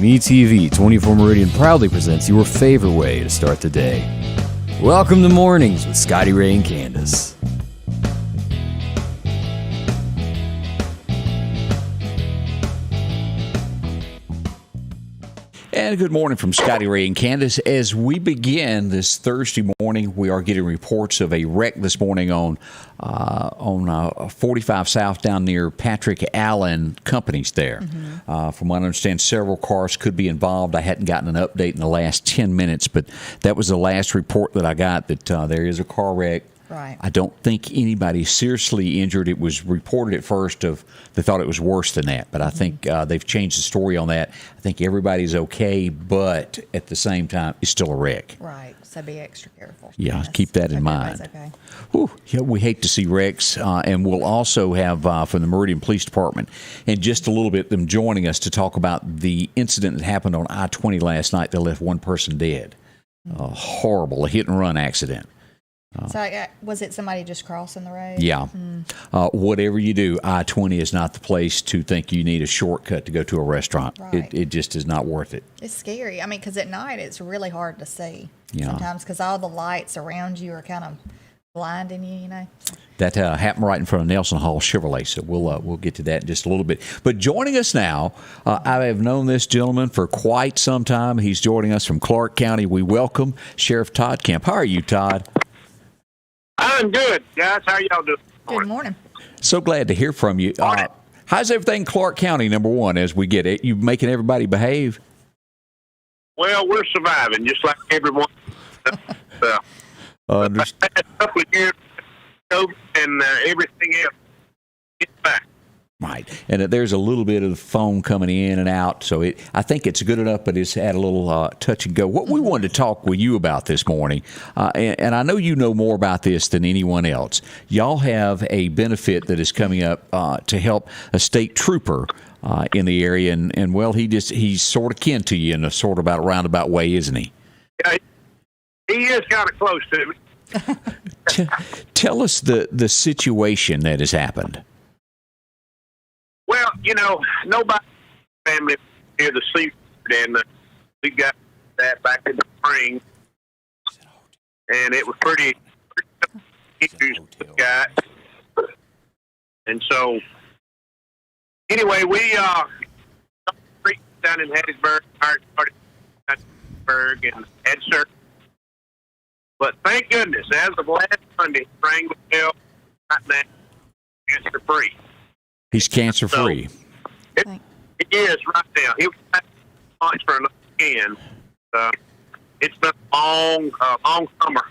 MeTV 24 Meridian proudly presents your favorite way to start the day. Welcome to Mornings with Scotty Ray and Candace. And good morning from Scotty Ray and Candace. As we begin this Thursday morning, we are getting reports of a wreck this morning on 45 South down near Patrick Allen Companies there. From what I understand, several cars could be involved. I hadn't gotten an update in the last 10 minutes, but that was the last report that I got, that there is a car wreck. Right. I don't think anybody's seriously injured. It was reported at first they thought it was worse than that, but I think they've changed the story on that. I think everybody's okay, but at the same time, it's still a wreck. Right. So be extra careful. Yeah, Yes. keep that in mind. Okay. Whew, yeah, we hate to see wrecks, and we'll also have from the Meridian Police Department in just a little bit them joining us to talk about the incident that happened on I-20 last night that left one person dead. Horrible, a hit-and-run accident. So was it somebody just crossing the road? Yeah. Whatever you do, I-20 is not the place to think you need a shortcut to go to a restaurant. Right. It just is not worth it. It's scary. I mean, because at night it's really hard to see sometimes because all the lights around you are kind of blinding you, you know. That happened right in front of Nelson Hall Chevrolet, so we'll get to that in just a little bit. But joining us now, I have known this gentleman for quite some time. He's joining us from Clark County. We welcome Sheriff Todd Kemp. How are you, Todd? I'm good, guys. How y'all doing? Good morning. So glad to hear from you. How's everything Clark County, number one, as we get it? You making everybody behave? Well, we're surviving, just like everyone. The last couple of years, COVID and everything else, it's back. Right, and there's a little bit of phone coming in and out, so I think it's good enough, but it's had a little touch and go. What we wanted to talk with you about this morning, and I know you know more about this than anyone else. Y'all have a benefit that is coming up to help a state trooper in the area, and well, he's sort of kin to you in a sort of roundabout way, isn't he? Yeah, he is kind of close to me. Tell us the situation that has happened. Well, you know, nobody in the family here the seafood, and we got that back in the spring, and it was pretty issues with guys. And so, anyway, we down in Hattiesburg, started in Hattiesburg and had surgery. But thank goodness, as of last Monday, Strangled Hill right now cancer free. He's cancer free. So it is right now. He was on for another scan. It's been a long summer,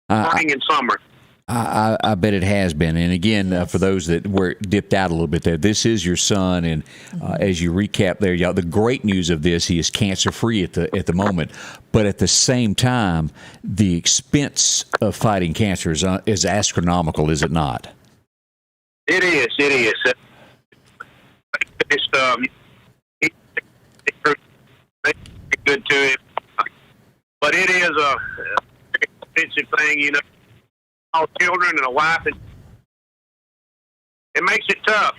spring and summer. I bet it has been. And again, for those that were dipped out a little bit there, this is your son. And as you recap there, y'all, the great news of this, he is cancer free at the moment. But at the same time, the expense of fighting cancer is astronomical, is it not? It is. It's good to him, but it is a expensive thing, you know. All children and a wife, and it makes it tough.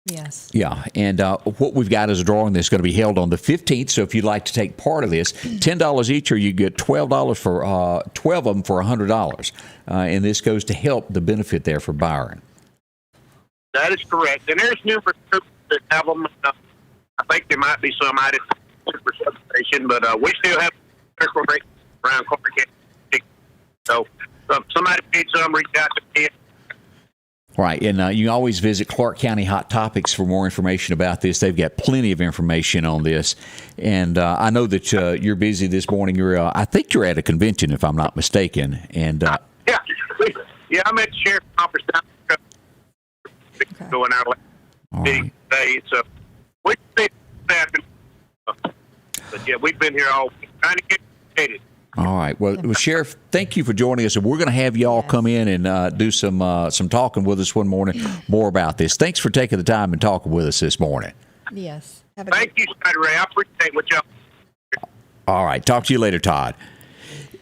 Yes. Yeah, and what we've got is a drawing that's going to be held on the 15th. So if you'd like to take part of this, $10 each, or you get $12 for 12 of them for $100, and this goes to help the benefit there for Byron. That is correct, and there's numerous groups that have them. I think there might be some out at the super substation, but we still have circle break around Clark County. So somebody needs some, reach out to me. Right, and you can always visit Clark County Hot Topics for more information about this. They've got plenty of information on this, and I know that you're busy this morning. I think you're at a convention, if I'm not mistaken. And yeah, I'm at the sheriff's office down there. Going out today, so we been but yeah, we've been here all week trying to get educated. All right. Well, Sheriff, thank you for joining us. And we're going to have you all come in and do some talking with us one morning more about this. Thanks for taking the time and talking with us this morning. Yes. Thank you, Scotty Ray. I appreciate what y'all. All right. Talk to you later, Todd.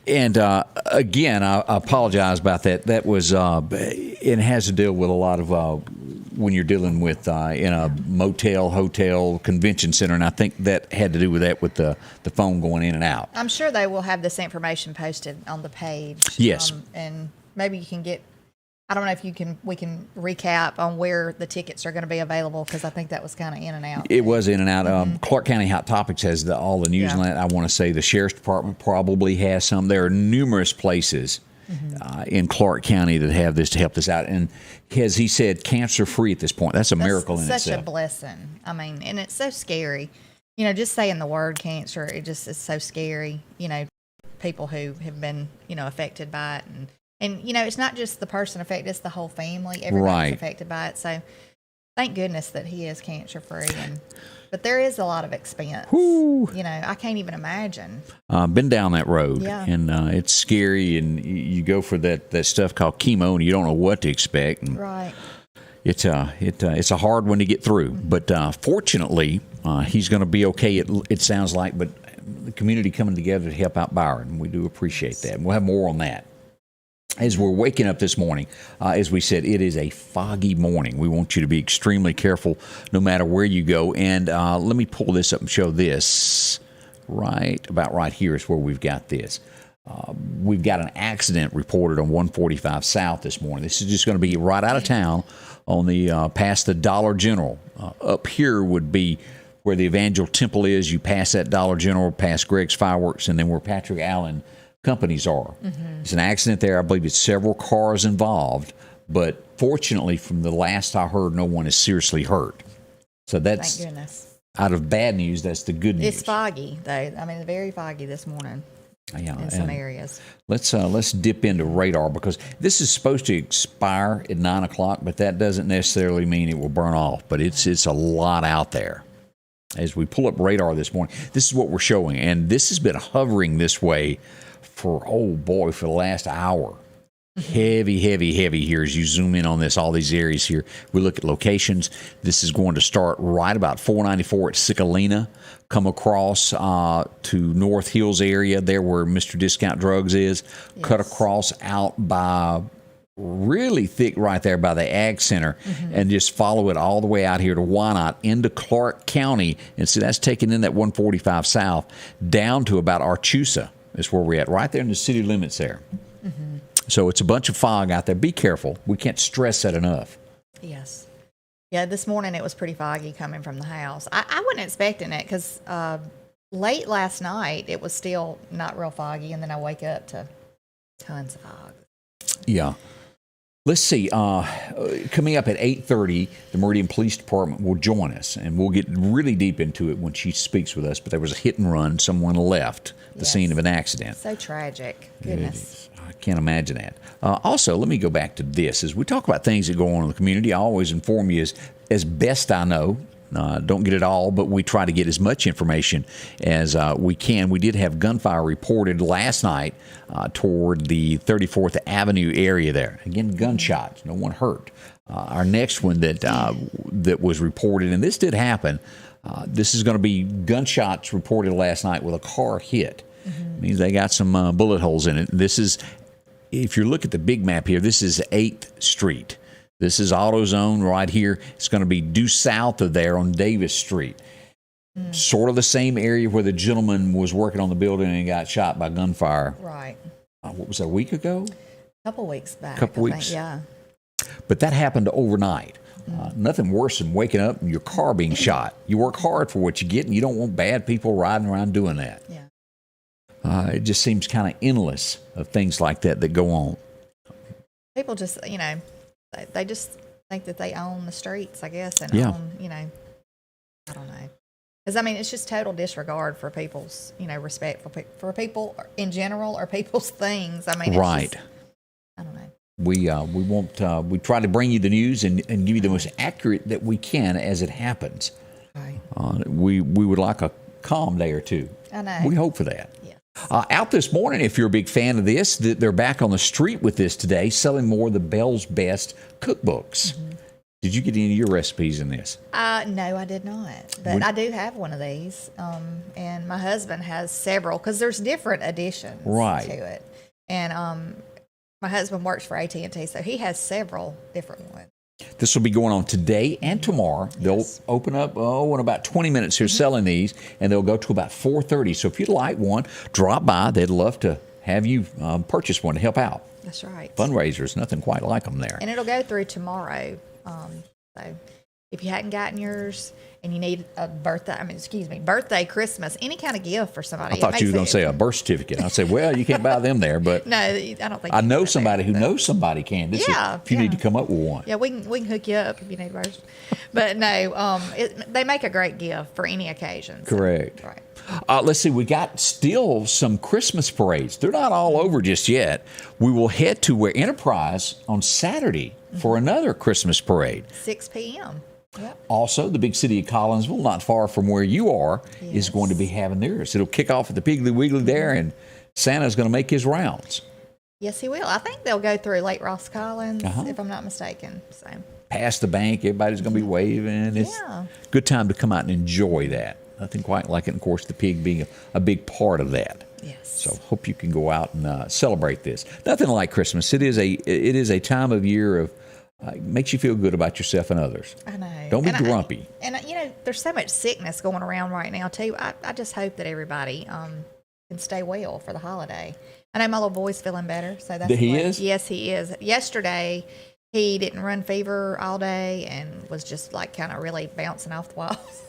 And again, I apologize about that. That was it has to deal with a lot of when you're dealing with in a motel, hotel, convention center, and I think that had to do with that with the phone going in and out. I'm sure they will have this information posted on the page. Yes. And maybe you can get, I don't know if we can recap on where the tickets are going to be available, because I think that was kind of in and out. It was in and out. Clark County Hot Topics has all the news and that. I want to say the Sheriff's Department probably has some. There are numerous places in Clark County that have this to help us out. And as he said, cancer-free at this point. That's a miracle in itself. Such a blessing. I mean, and it's so scary. You know, just saying the word cancer, it just is so scary. You know, people who have been, affected by it. And it's not just the person affected, it's the whole family. Everybody's affected by it. So thank goodness that he is cancer-free. But there is a lot of expense. Whew. I can't even imagine. Been down that road, and it's scary. And you go for that stuff called chemo, and you don't know what to expect. And right. It's a hard one to get through. But fortunately, he's going to be okay. It sounds like. But the community coming together to help out Byron, we do appreciate that. And we'll have more on that. As we're waking up this morning, as we said, it is a foggy morning. We want you to be extremely careful no matter where you go. And let me pull this up and show this. About right here is where we've got this. We've got an accident reported on 145 South this morning. This is just going to be right out of town on the past the Dollar General. Up here would be where the Evangel Temple is. You pass that Dollar General, past Greg's Fireworks, and then where Patrick Allen companies are. It's an accident there. I believe it's several cars involved, but fortunately, from the last I heard, no one is seriously hurt. So that's, thank goodness. Out of bad news, that's the good news. It's foggy, though. I mean, very foggy this morning in some areas. Let's dip into radar, because this is supposed to expire at 9 o'clock, but that doesn't necessarily mean it will burn off. But it's a lot out there. As we pull up radar this morning, this is what we're showing, and this has been hovering this way for the last hour. Heavy here as you zoom in on this, all these areas here. We look at locations. This is going to start right about 494 at Sicalina, come across to North Hills area, there where Mr. Discount Drugs is, cut across out by really thick right there by the Ag Center, and just follow it all the way out here to Wynot into Clark County. And so that's taking in that 145 South down to about Archusa. Is where we're at, right there in the city limits there. So it's a bunch of fog out there. Be careful. We can't stress that enough. Yes. Yeah, this morning it was pretty foggy coming from the house. I wasn't expecting it, because late last night it was still not real foggy, and then I wake up to tons of fog. Yeah. Let's see. Coming up at 8:30, the Meridian Police Department will join us, and we'll get really deep into it when she speaks with us. But there was a hit and run. Someone left the scene of an accident. So tragic. Goodness. I can't imagine that. Also, let me go back to this. As we talk about things that go on in the community, I always inform you as best I know. Don't get it all, but we try to get as much information as we can. We did have gunfire reported last night toward the 34th Avenue area there. Again, gunshots. No one hurt. Our next one that was reported, and this did happen, this is going to be gunshots reported last night with a car hit. Means they got some bullet holes in it. This is, if you look at the big map here, this is 8th Street. This is AutoZone right here. It's going to be due south of there on Davis Street. Sort of the same area where the gentleman was working on the building and got shot by gunfire. Right. What was that, a week ago? A couple weeks back. Couple weeks? Think, yeah. But that happened overnight. Nothing worse than waking up and your car being shot. You work hard for what you get, and you don't want bad people riding around doing that. Yeah. It just seems kind of endless of things like that go on. People just, they just think that they own the streets, I guess, and own, I don't know. Because, it's just total disregard for people's, respect for people in general, or people's things. Right. Just, I don't know. We try to bring you the news and give you the most accurate that we can as it happens. Right. We would like a calm day or two. I know. We hope for that. Yeah. Out this morning, if you're a big fan of this, they're back on the street with this today, selling more of the Bell's Best cookbooks. Did you get any of your recipes in this? No, I did not. But I do have one of these. And my husband has several, because there's different editions to it. And my husband works for AT&T, so he has several different ones. This will be going on today and tomorrow. They'll open up, in about 20 minutes here selling these, and they'll go to about 4:30. So if you'd like one, drop by. They'd love to have you purchase one to help out. That's right. Fundraisers, nothing quite like them there. And it'll go through tomorrow. So if you hadn't gotten yours and you need a birthday, Christmas, any kind of gift for somebody. I thought you were going to say a birth certificate. I said, well, you can't buy them there, but no, I don't think. I know somebody who knows somebody, Candace. Yeah, if you need to come up with one. Yeah, we can hook you up if you need birth. But no, they make a great gift for any occasion. So, correct. Right. Let's see. We got still some Christmas parades. They're not all over just yet. We will head to where Enterprise on Saturday for another Christmas parade. 6 p.m. Yep. Also, the big city of Collinsville, not far from where you are, is going to be having theirs. It'll kick off at the Piggly Wiggly there, and Santa's going to make his rounds. Yes, he will. I think they'll go through Lake Ross Collins, if I'm not mistaken. So. Past the bank, everybody's going to be waving. It's a good time to come out and enjoy that. Nothing quite like it, and of course, the pig being a big part of that. Yes. So hope you can go out and celebrate this. Nothing like Christmas. It is a time of year of makes you feel good about yourself and others. I know. Don't be grumpy. There's so much sickness going around right now too. I just hope that everybody can stay well for the holiday. I know my little boy's feeling better, so that's he is? Yes, he is. Yesterday, he didn't run fever all day and was just like kind of really bouncing off the walls.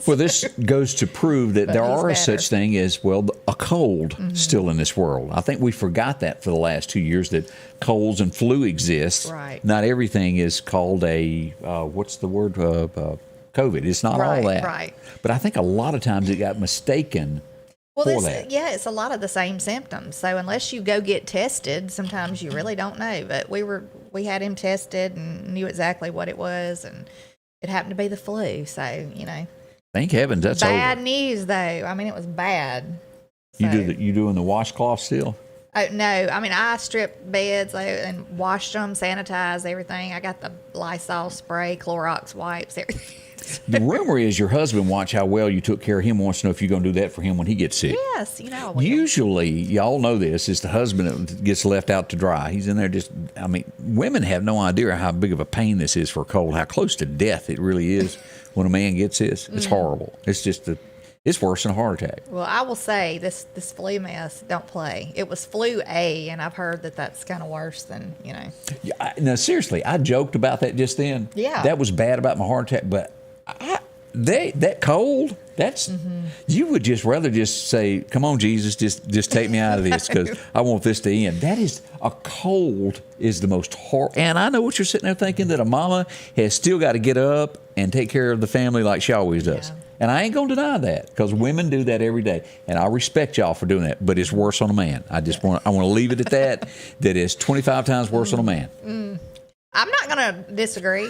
Well, this goes to prove that there are better. such thing as, well, a cold still in this world. I think we forgot that for the last 2 years, that colds and flu exist. Right. Not everything is called a, what's the word, COVID. It's not all that. Right. But I think a lot of times it got mistaken for that. Yeah, it's a lot of the same symptoms. So unless you go get tested, sometimes you really don't know. But we had him tested and knew exactly what it was, and it happened to be the flu. So Thank heavens that's bad over. news though. I mean, it was bad. So, You doing the washcloth still? Oh no! I mean, I stripped beds and washed them, sanitized everything. I got the Lysol spray, Clorox wipes, everything. The rumor is your husband watch how well you took care of him. Wants to know if you're going to do that for him when he gets sick. Yes, I will. Usually, y'all know this, is the husband that gets left out to dry. He's in there women have no idea how big of a pain this is for a cold, how close to death it really is when a man gets this. It's horrible. It's just it's worse than a heart attack. Well, I will say this flu mess, don't play. It was flu A, and I've heard that that's kind of worse than, Yeah, no, seriously, I joked about that just then. Yeah. That was bad about my heart attack, but that cold, that's you would just rather just say, come on, Jesus, just take me out of this, because I want this to end. That is, a cold is the most horrible. And I know what you're sitting there thinking, that a mama has still got to get up and take care of the family like she always does. Yeah. And I ain't going to deny that, because women do that every day. And I respect y'all for doing that, but it's worse on a man. I want to leave it at that, that it's 25 times worse on a man. I'm not going to disagree.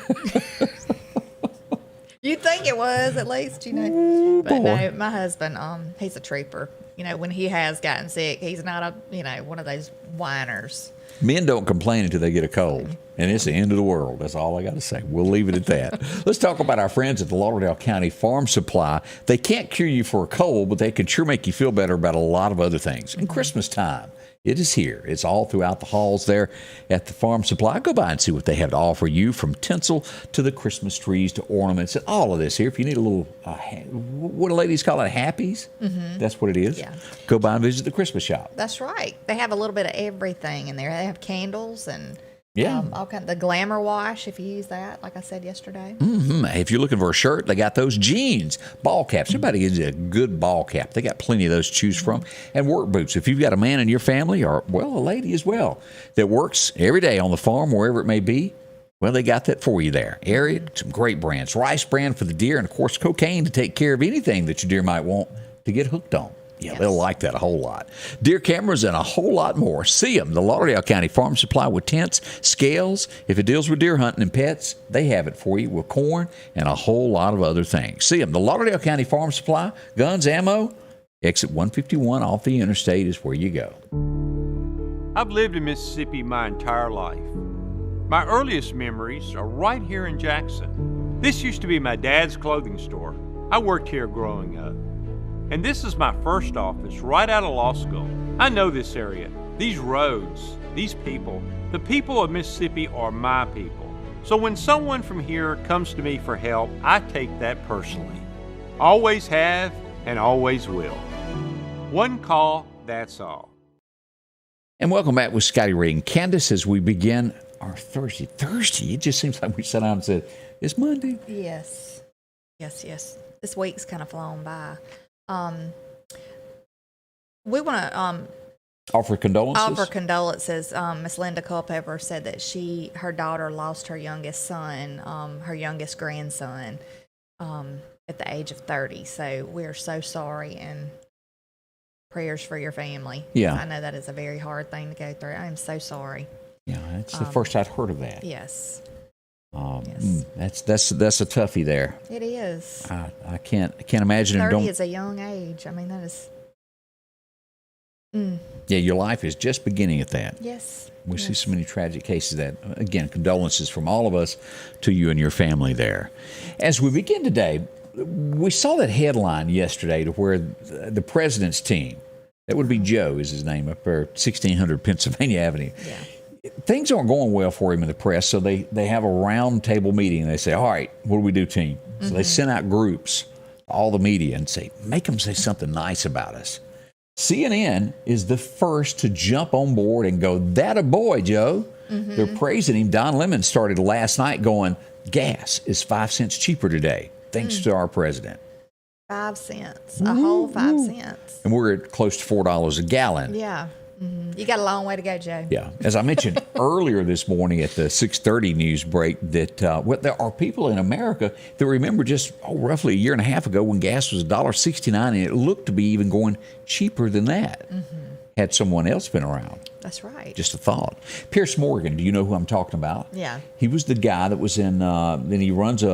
You'd think it was, at least, Ooh, But boy. no, my husband, he's a trooper. When he has gotten sick, he's not one of those whiners. Men don't complain until they get a cold, and it's the end of the world. That's all I got to say. We'll leave it at that. Let's talk about our friends at the Lauderdale County Farm Supply. They can't cure you for a cold, but they can sure make you feel better about a lot of other things. And Christmas time, it is here. It's all throughout the halls there at the Farm Supply. Go by and see what they have to offer you, from tinsel to the Christmas trees to ornaments and all of this here. If you need a little, what do ladies call it, happies? That's what it is. Yeah. Go by and visit the Christmas shop. That's right. They have a little bit of everything in there. They have candles and all kind of the glamour wash, if you use that, like I said yesterday. If you're looking for a shirt, they got those jeans, ball caps. Everybody gives you a good ball cap. They got plenty of those to choose from. And work boots. If you've got a man in your family, or, well, a lady as well, that works every day on the farm, wherever it may be, well, they got that for you there. Ariat, some great brands. Rice brand for the deer, and, of course, cocaine to take care of anything that your deer might want to get hooked on. Yeah, they'll like that a whole lot. Deer cameras and a whole lot more. See them, the Lauderdale County Farm Supply, with tents, scales. If it deals with deer hunting and pets, they have it for you, with corn and a whole lot of other things. See them, the Lauderdale County Farm Supply, guns, ammo. Exit 151 off the interstate is where you go. I've lived in Mississippi my entire life. My earliest memories are right here in Jackson. This used to be my dad's clothing store. I worked here growing up. And this is my first office right out of law school. I know this area, these roads, these people. The people of Mississippi are my people. So when someone from here comes to me for help, I take that personally. Always have and always will. One call, that's all. And welcome back with Scotty Ray and Candace as we begin our Thursday. It just seems like we sat down and said, it's Monday. Yes. This week's kind of flown by. We want to Offer condolences? offer condolences. Miss Linda Culpepper said that her daughter lost her youngest son, her youngest grandson, at the age of 30. So we're so sorry, and prayers for your family. Yeah. I know that is a very hard thing to go through. I am so sorry. Yeah, that's the first I'd heard of that. Yes. That's a toughie there. It is. I can't imagine. 30 is a young age. I mean, that is. Yeah, your life is just beginning at that. Yes. We see so many tragic cases that, again, condolences from all of us to you and your family there. As we begin today, we saw that headline yesterday to where the president's team, that would be Joe is his name, up there, 1600 Pennsylvania Avenue. Yeah. Things aren't going well for him in the press, so they have a round table meeting, and they say, all right, what do we do, team? So they send out groups, all the media, and say, make them say something nice about us. CNN is the first to jump on board and go, that a boy, Joe. They're praising him. Don Lemon started last night going, gas is 5 cents cheaper today, thanks to our president. 5 cents, a whole 5 cents. And we're at close to $4 a gallon. Yeah. You got a long way to go, Joe. Yeah. As I mentioned earlier this morning at the 6:30 news break, that there are people in America that remember just roughly a year and a half ago when gas was $1.69, and it looked to be even going cheaper than that. Had someone else been around. That's right. Just a thought. Pierce Morgan, do you know who I'm talking about? Yeah. He was the guy that was in, then he runs a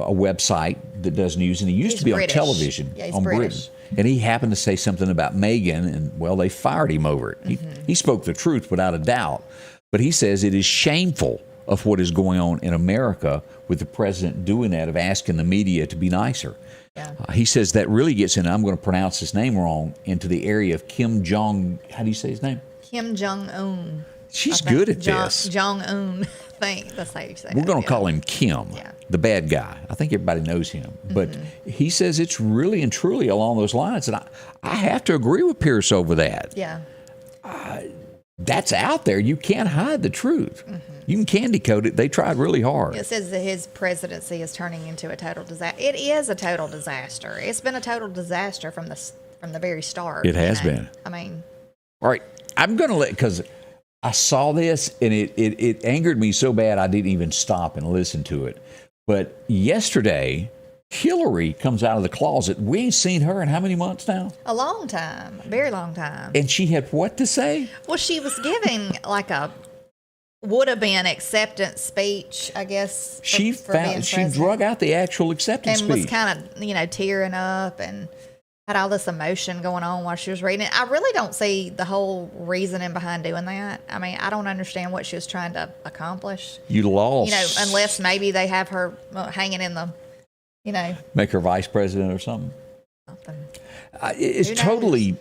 website that does news, and he used He's to be British. on television Yeah, he's on British. Britain. And he happened to say something about Meghan, and, well, they fired him over it. He spoke the truth without a doubt. But he says it is shameful of what is going on in America with the president doing that, of asking the media to be nicer. Yeah. He says that really gets in, I'm going to pronounce his name wrong, into the area of Kim Jong, how do you say his name? Kim Jong-un. She's good at this. Jong-un. I think that's how you say it. We're going to call him Kim, Yeah. the bad guy. I think everybody knows him. But he says it's really and truly along those lines. And I have to agree with Pierce over that. Yeah. That's out there. You can't hide the truth. You can candy coat it. They tried really hard. It says that his presidency is turning into a total disaster. It is a total disaster. It's been a total disaster from the very start. It has been. I mean. All right. I'm going to because I saw this, and it angered me so bad I didn't even stop and listen to it. But yesterday, Hillary comes out of the closet. We ain't seen her in how many months now? A long time. A very long time. And she had what to say? Well, she was giving like a would have been acceptance speech, I guess. For being She president. drug out the actual acceptance And speech. was kind of, tearing up and had all this emotion going on while she was reading it. I really don't see the whole reasoning behind doing that. I mean, I don't understand what she was trying to accomplish. You lost. Unless maybe they have her hanging in the, Make her vice president or something. something. It's Who knows? totally.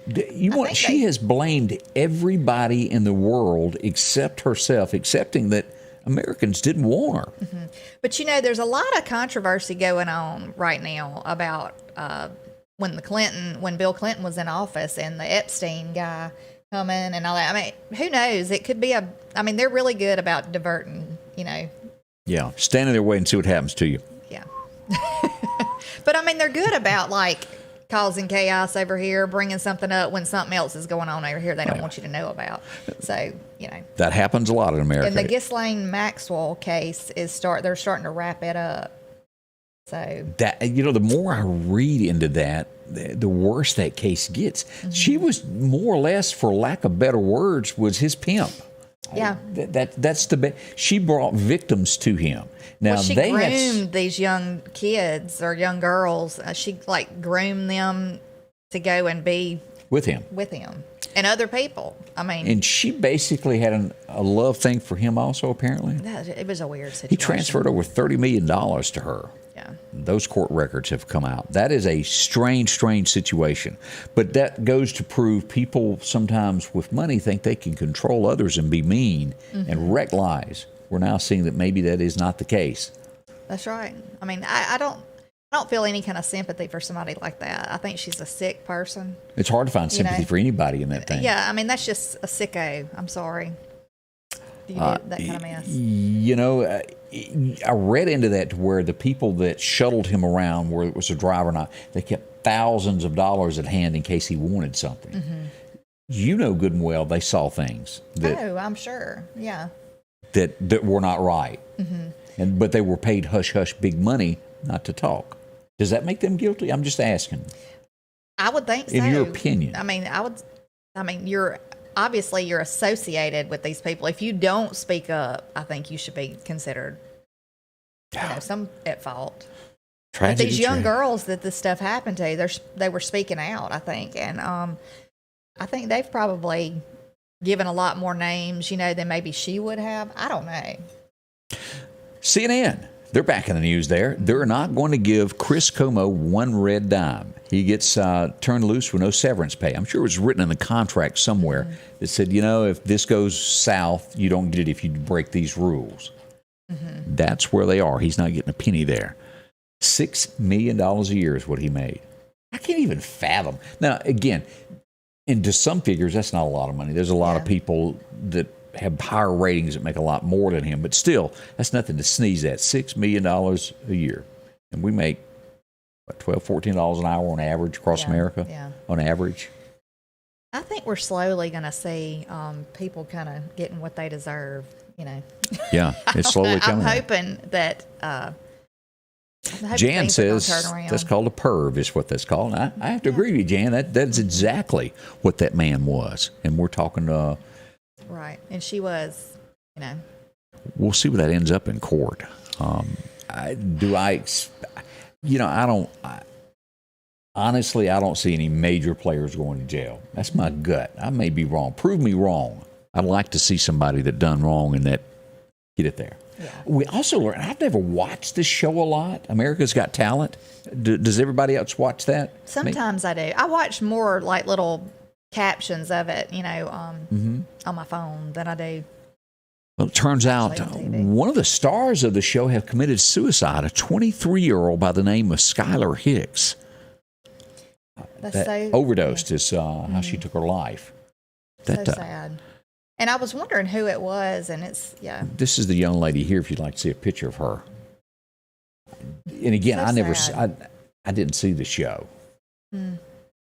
She they- has blamed everybody in the world except herself, accepting that Americans didn't want her. But there's a lot of controversy going on right now about when Bill Clinton was in office and the Epstein guy coming and all that. I mean, who knows? It could be they're really good about diverting, Yeah, stand in their way and see what happens to you. Yeah. But they're good about causing chaos over here, bringing something up when something else is going on over here they don't want you to know about. So, That happens a lot in America. And the Ghislaine Maxwell case they're starting to wrap it up. So that the more I read into that, the worse that case gets. She was more or less, for lack of better words, was his pimp. yeah. That's the she brought victims to him. Now She they groomed these young kids or young girls. She groomed them to go and be with him and other people. And she basically had a love thing for him also, apparently. It was a weird situation. He transferred over $30 million to her. Yeah. Those court records have come out. That is a strange situation. But that goes to prove people sometimes with money think they can control others and be mean and wreck lives. we're now seeing that maybe that is not the case. That's right. I mean, I don't feel any kind of sympathy for somebody like that. I think she's a sick person. It's hard to find sympathy for anybody in that thing. Yeah, I mean, that's just a sicko. I'm sorry. You did that kind of mess. You know, I read into that to where the people that shuttled him around, whether it was a driver or not, they kept thousands of dollars at hand in case he wanted something. Mm-hmm. You know good and well they saw things that, I'm sure. Yeah. That were not right. Mm-hmm. But they were paid hush-hush big money not to talk. Does that make them guilty? I'm just asking. I would think so. In your opinion. I mean, you're associated with these people. If you don't speak up, I think you should be considered, some at fault. But these young girls that this stuff happened to, they were speaking out, I think. And I think they've probably given a lot more names, than maybe she would have. I don't know. CNN, they're back in the news there. They're not going to give Chris Como one red dime. He gets turned loose with no severance pay. I'm sure it was written in the contract somewhere that said, if this goes south, you don't get it if you break these rules. Mm-hmm. That's where they are. He's not getting a penny there. $6 million a year is what he made. I can't even fathom. Now, again, into some figures, that's not a lot of money. There's a lot of people that have higher ratings that make a lot more than him, but still, that's nothing to sneeze at. $6 million a year. And we make, $12, $14 an hour on average across America? Yeah. On average? I think we're slowly going to see people kind of getting what they deserve, Yeah, it's slowly coming. I'm hoping that... Jan says that's called a perv, is what that's called. And I have to agree with you, Jan. That's exactly what that man was. And we're talking right. And she was, We'll see where that ends up in court. Honestly, I don't see any major players going to jail. That's my gut. I may be wrong. Prove me wrong. I'd like to see somebody that done wrong and that get it there. Yeah. We also learned, I've never watched this show a lot, America's Got Talent. Does everybody else watch that? Sometimes I do. I watch more like little captions of it, on my phone than I do. Well, it turns out one of the stars of the show have committed suicide, a 23-year-old by the name of Skylar Hicks. That overdosed is how she took her life. So sad. And I was wondering who it was, and This is the young lady here, if you'd like to see a picture of her. And again, I didn't see the show.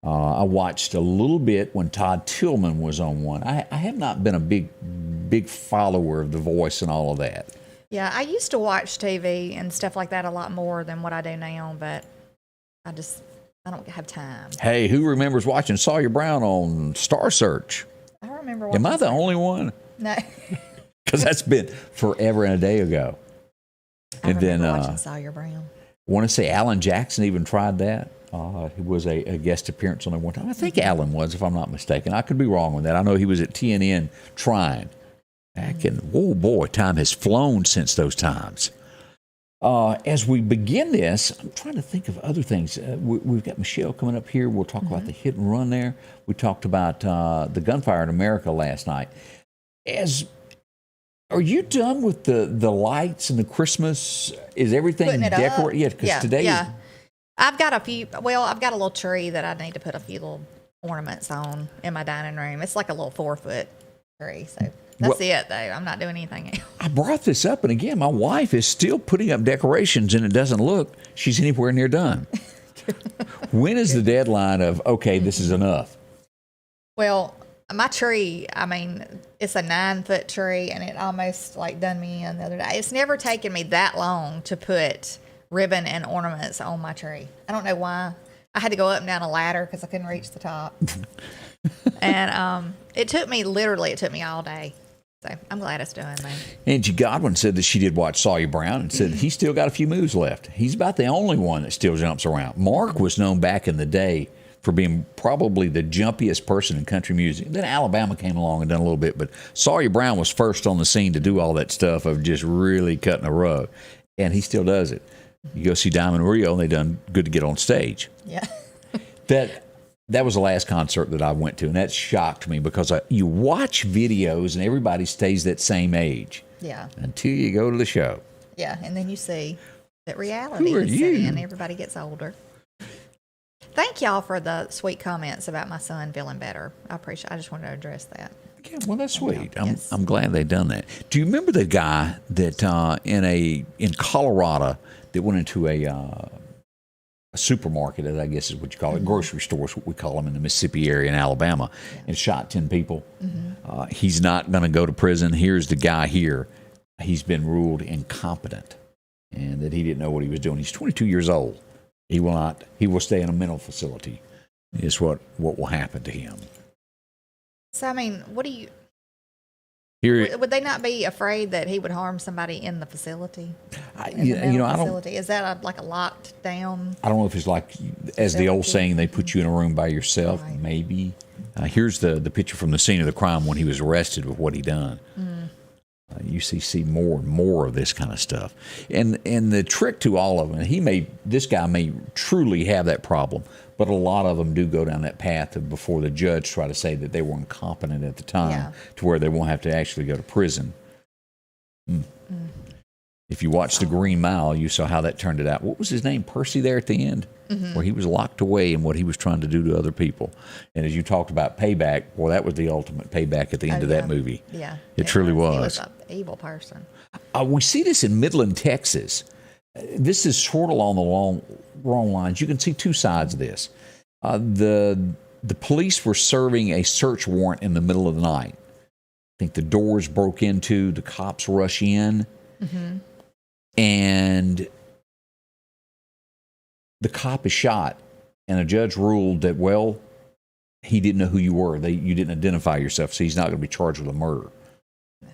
I watched a little bit when Todd Tillman was on one. I have not been a big follower of The Voice and all of that. Yeah, I used to watch TV and stuff like that a lot more than what I do now, but I don't have time. Hey, who remembers watching Sawyer Brown on Star Search? I remember watching. Am I the only one? No. Because that's been forever and a day ago. I remember watching Sawyer Brown. I want to say Alan Jackson even tried that. He was a guest appearance on there one time. I think Alan was, if I'm not mistaken. I could be wrong on that. I know he was at TNN trying. Oh boy, time has flown since those times. As we begin this, I'm trying to think of other things. We've got Michelle coming up here. We'll talk about the hit and run there. We talked about the gunfire in America last night. Are you done with the lights and the Christmas? Is everything decorated? Yeah, because today. Yeah, I've got a few. Well, I've got a little tree that I need to put a few little ornaments on in my dining room. It's like a little 4-foot tree, so. That's it, though. I'm not doing anything else. I brought this up, and again, my wife is still putting up decorations, and it doesn't look she's anywhere near done. When is the deadline of, okay, this is enough? Well, my tree, it's a 9-foot tree, and it almost, done me in the other day. It's never taken me that long to put ribbon and ornaments on my tree. I don't know why. I had to go up and down a ladder because I couldn't reach the top. And it took me all day. So I'm glad it's done, man. Angie Godwin said that she did watch Sawyer Brown and said he's still got a few moves left. He's about the only one that still jumps around. Mark was known back in the day for being probably the jumpiest person in country music. Then Alabama came along and done a little bit, but Sawyer Brown was first on the scene to do all that stuff of just really cutting a rug. And he still does it. You go see Diamond Rio, and they done good to get on stage. Yeah. That was the last concert that I went to, and that shocked me because you watch videos and everybody stays that same age. Yeah. until you go to the show. Yeah, and then you see that reality Who are is you? set in. Everybody gets older. Thank y'all for the sweet comments about my son feeling better. I just wanted to address that. Yeah, well, that's sweet. Yes. I'm glad they done that. Do you remember the guy that in Colorado that went into a supermarket, as I guess is what you call it, grocery store is what we call them in the Mississippi area in Alabama, and shot 10 people? He's not going to go to prison. Here's the guy here. He's been ruled incompetent and that he didn't know what he was doing. He's 22 years old. He will not. He will stay in a mental facility. Is what will happen to him. So, I mean, what do you... Here, Would they not be afraid that he would harm somebody in the facility? I don't. Facility? Is that like a locked down? I don't know if it's like, as the old saying, they put you in a room by yourself. Right. Maybe. Here's the picture from the scene of the crime when he was arrested with what he done. You see more and more of this kind of stuff, and the trick to all of them. This guy may truly have that problem, but a lot of them do go down that path of before the judge try to say that they were incompetent at the time, to where they won't have to actually go to prison. If you watched The Green Mile, you saw how that turned it out. What was his name? Percy there at the end? Where he was locked away in what he was trying to do to other people. And as you talked about payback, well, that was the ultimate payback at the end of that movie. Yeah. It truly was. He was an evil person. We see this in Midland, Texas. This is sort of along the wrong lines. You can see two sides of this. The police were serving a search warrant in the middle of the night. I think the doors broke into, the cops rush in, and the cop is shot, and a judge ruled that, well, he didn't know who you were. You didn't identify yourself, so he's not going to be charged with a murder.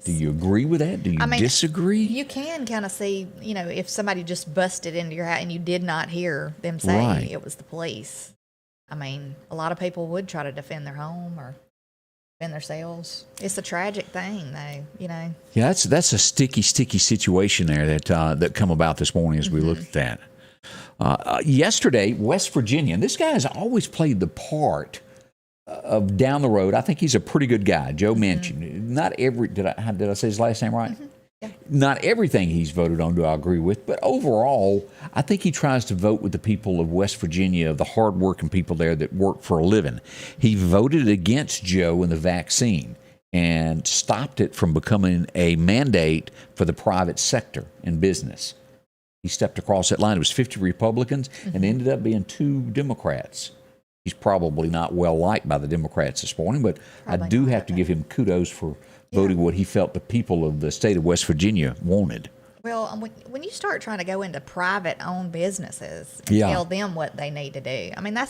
Do you agree with that? Do you disagree? You can kind of see, if somebody just busted into your house and you did not hear them say it was the police. I mean, a lot of people would try to defend their home or defend themselves. It's a tragic thing, though, Yeah, that's a sticky situation there that come about this morning as we looked at that. Yesterday, West Virginia, and this guy has always played the part of down the road. I think he's a pretty good guy. Joe mentioned not every. Did I say his last name right? Yeah. Not everything he's voted on do I agree with, but overall, I think he tries to vote with the people of West Virginia, the hardworking people there that work for a living. He voted against Joe in the vaccine and stopped it from becoming a mandate for the private sector and business. He stepped across that line. It was 50 Republicans and ended up being 2 Democrats. He's probably not well liked by the Democrats this morning, but I do have to give him kudos for voting what he felt the people of the state of West Virginia wanted. Well, when you start trying to go into private-owned businesses and tell them what they need to do, I mean, I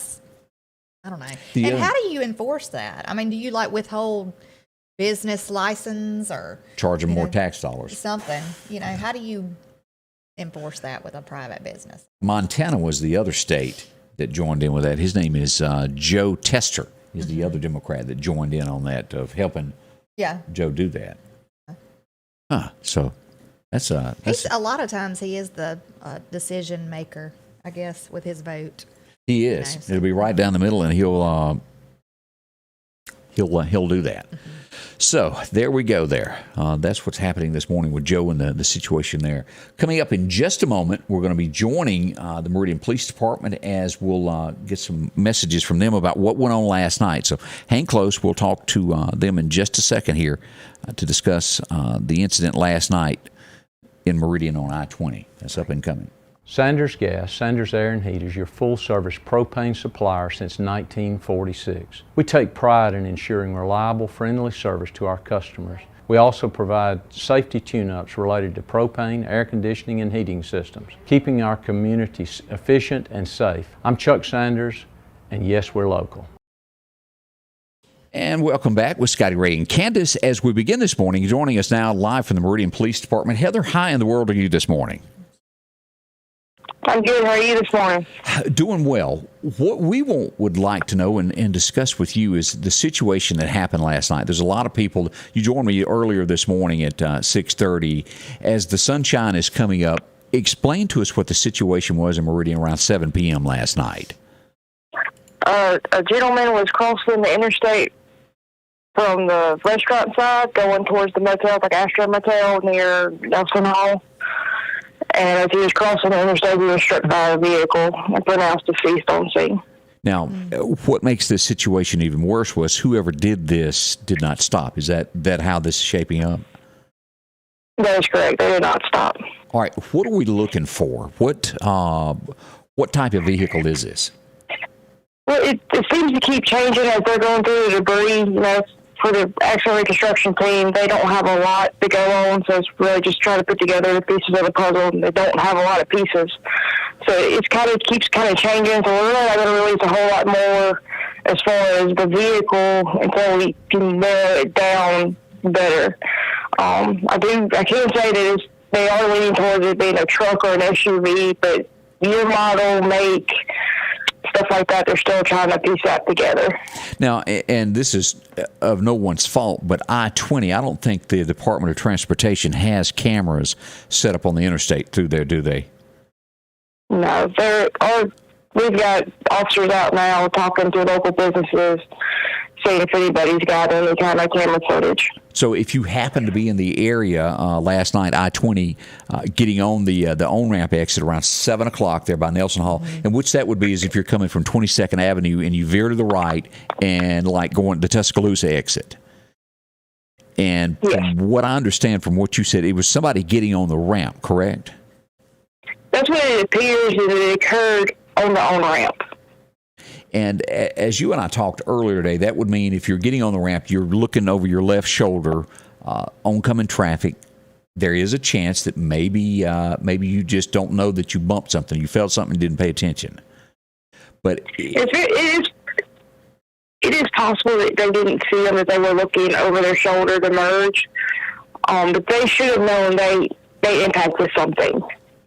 don't know. How do you enforce that? I mean, do you withhold business license or charge them more tax dollars? Something. How do you enforce that with a private business? Montana was the other state that joined in with that. His name is Joe Tester. He's the other Democrat that joined in on that of helping Joe do that. So that's a lot of times he is the decision maker, I guess, with his vote. He is. It'll be right down the middle, and he'll do that. So there we go there. That's what's happening this morning with Joe and the situation there. Coming up in just a moment, we're going to be joining the Meridian Police Department as we'll get some messages from them about what went on last night. So hang close. We'll talk to them in just a second here to discuss the incident last night in Meridian on I-20. That's up and coming. Sanders Gas, Sanders Air and Heat is your full-service propane supplier since 1946. We take pride in ensuring reliable, friendly service to our customers. We also provide safety tune-ups related to propane, air conditioning, and heating systems, keeping our community efficient and safe. I'm Chuck Sanders, and yes, we're local. And welcome back with Scotty Ray and Candace as we begin this morning. Joining us now live from the Meridian Police Department. Heather, how in the world are you this morning? I'm good. How are you this morning? Doing well. What we would like to know and discuss with you is the situation that happened last night. There's a lot of people. You joined me earlier this morning at 6:30. As the sunshine is coming up, explain to us what the situation was in Meridian around 7 p.m. last night. A gentleman was crossing the interstate from the restaurant side going towards the motel, like Astro Motel near Nelson Hall. And as he was crossing the interstate, he was struck by a vehicle and pronounced deceased on scene. Now, what makes this situation even worse was whoever did this did not stop. Is that how this is shaping up? That is correct. They did not stop. All right. What are we looking for? What type of vehicle is this? Well, it seems to keep changing as they're going through the debris. You know, for the accident reconstruction team, they don't have a lot to go on, so it's really just trying to put together the pieces of the puzzle, and they don't have a lot of pieces. So it keeps changing, so we're really not going to release a whole lot more as far as the vehicle until we can narrow it down better. I can say that they are leaning towards it being a truck or an SUV, but year, model, make, stuff like that, they're still trying to piece that together. Now, and this is of no one's fault, but I-20, I don't think the Department of Transportation has cameras set up on the interstate through there, do they? No, we've got officers out now talking to local businesses, seeing if anybody's got any kind of camera footage. So if you happen to be in the area last night, I-20, getting on the on-ramp exit around 7 o'clock there by Nelson Hall, and which that would be is if you're coming from 22nd Avenue and you veer to the right and like going to the Tuscaloosa exit. And from what I understand from what you said, it was somebody getting on the ramp, correct? That's what it appears that it occurred on the on-ramp. And as you and I talked earlier today, that would mean if you're getting on the ramp, you're looking over your left shoulder, oncoming traffic. There is a chance that maybe you just don't know that you bumped something. You felt something and didn't pay attention. But it is possible that they didn't see them, that they were looking over their shoulder to merge. But they should have known they impacted something.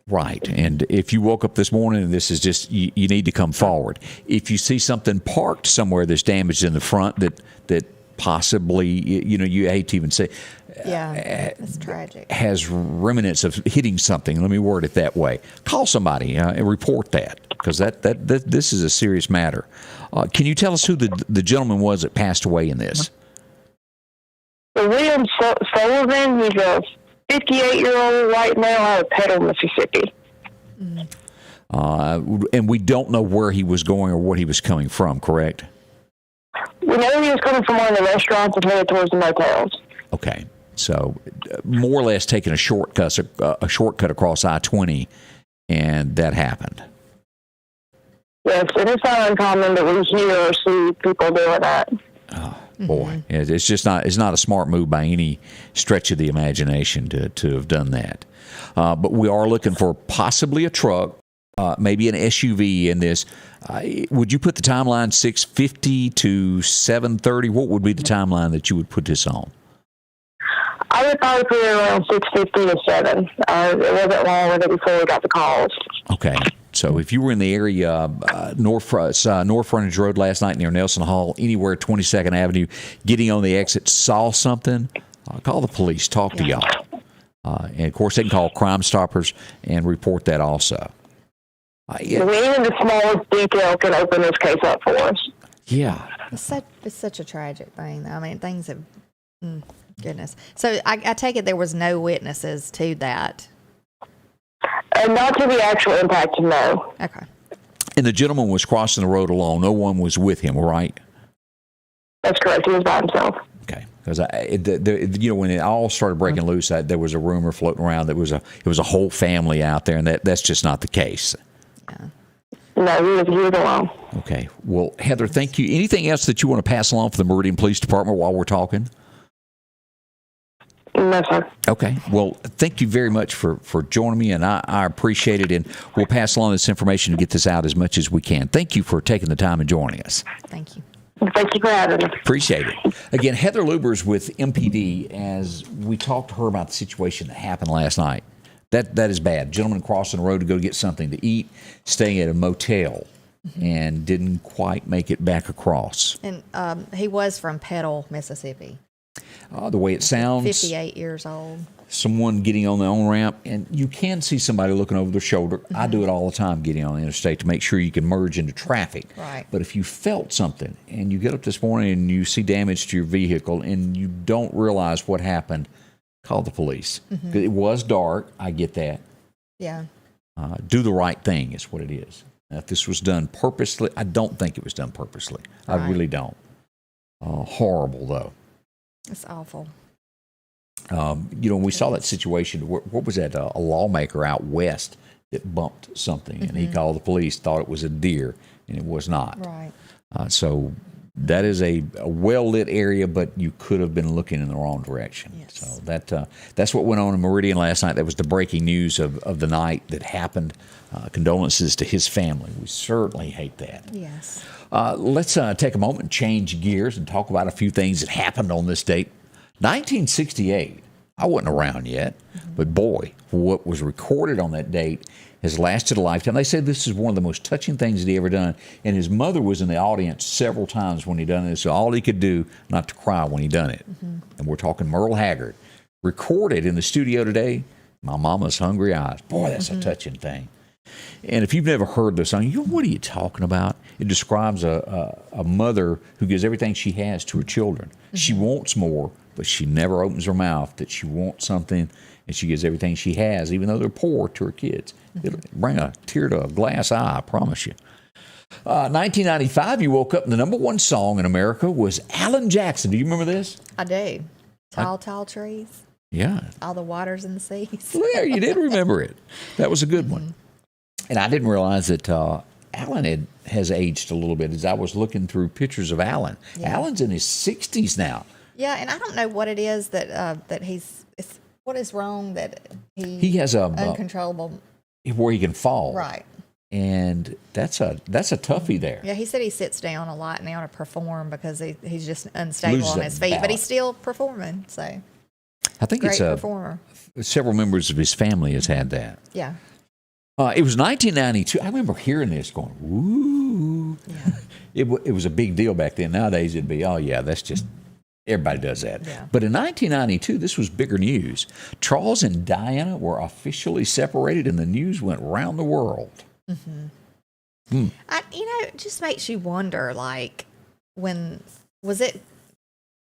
Right. And if you woke up this morning and this is just, you need to come forward. If you see something parked somewhere that's damaged in the front that possibly, you hate to even say, that's tragic, has remnants of hitting something, let me word it that way, call somebody and report that, because this is a serious matter. Can you tell us who the gentleman was that passed away in this? William Sullivan, he's a 58-year-old white male out of Patten, Mississippi. And we don't know where he was going or what he was coming from, correct? We know he was coming from one of the restaurants and headed towards the motels. Okay. So more or less taking a shortcut across I-20, and that happened. Yes, and it's not uncommon that we hear or see people doing that. Oh, boy, it's just not a smart move by any stretch of the imagination to have done that. But we are looking for possibly a truck, maybe an SUV in this. Would you put the timeline 6:50 to 7:30? What would be the timeline that you would put this on? I would probably put it around 6:50 to 7. It wasn't long before we got the calls. Okay. So if you were in the area, North Frontage Road last night near Nelson Hall, anywhere 22nd Avenue, getting on the exit, saw something, call the police, talk to y'all. And, of course, they can call Crime Stoppers and report that also. Even the smallest detail can open this case up for us. Yeah. It's such a tragic thing. I mean, things have, goodness. So I take it there was no witnesses to that. Not to the actual impact, no. Okay. And the gentleman was crossing the road alone. No one was with him, right? That's correct. He was by himself. Okay. Because when it all started breaking loose, there was a rumor floating around that it was a whole family out there, and that's just not the case. Yeah. No, he was alone. Okay. Well, Heather, thank you. Anything else that you want to pass along for the Meridian Police Department while we're talking? No, sir. Okay. Well, thank you very much for joining me, and I appreciate it, and we'll pass along this information to get this out as much as we can. Thank you for taking the time and joining us. Thank you. Thank you for having me. Appreciate it. Again, Heather Luber's with MPD as we talked to her about the situation that happened last night. That is bad. Gentleman crossing the road to go get something to eat, staying at a motel, and didn't quite make it back across. And he was from Patten, Mississippi. the way it sounds. 58 years old. Someone getting on the on-ramp, and you can see somebody looking over their shoulder. I do it all the time getting on the interstate to make sure you can merge into traffic. Right. But if you felt something and you get up this morning and you see damage to your vehicle and you don't realize what happened, call the police. It was dark. I get that. Yeah. Do the right thing is what it is. Now, if this was done purposely, I don't think it was done purposely. Right. I really don't. Horrible, though. It's awful. We saw that situation. What was that? A lawmaker out west that bumped something, and he called the police, thought it was a deer, and it was not. Right. So that is a well-lit area, but you could have been looking in the wrong direction. Yes. So that's what went on in Meridian last night. That was the breaking news of the night that happened. Condolences to his family. We certainly hate that. Yes. Let's take a moment and change gears and talk about a few things that happened on this date. 1968. I wasn't around yet, but boy, what was recorded on that date has lasted a lifetime. They said this is one of the most touching things that he ever done, and his mother was in the audience several times when he done this, so all he could do not to cry when he done it. And we're talking Merle Haggard. Recorded in the studio today, My Mama's Hungry Eyes. Boy, that's a touching thing. And if you've never heard the song, what are you talking about? It describes a mother who gives everything she has to her children. She wants more, but she never opens her mouth that she wants something, and she gives everything she has, even though they're poor, to her kids. It'll bring a tear to a glass eye, I promise you. 1995, you woke up and the number one song in America was Alan Jackson. Do you remember this? I do. Tall, tall trees. Yeah. All the waters in the seas. There, you did remember it. That was a good one. And I didn't realize that Alan has aged a little bit as I was looking through pictures of Alan. Yeah. Alan's in his 60s now. Yeah, and I don't know what it is that he's. What is wrong that he has a uncontrollable where he can fall. Right. And that's a toughie there. Yeah, he said he sits down a lot now to perform because he's just unstable Loses on his feet, but balance. he's still performing. So I think great it's performer. Several members of his family has had that. Yeah. It was 1992. I remember hearing this going, woo. Yeah. It was a big deal back then. Nowadays it'd be, oh yeah, that's just, everybody does that. Yeah. But in 1992, this was bigger news. Charles and Diana were officially separated and the news went around the world. It just makes you wonder, like, when was it?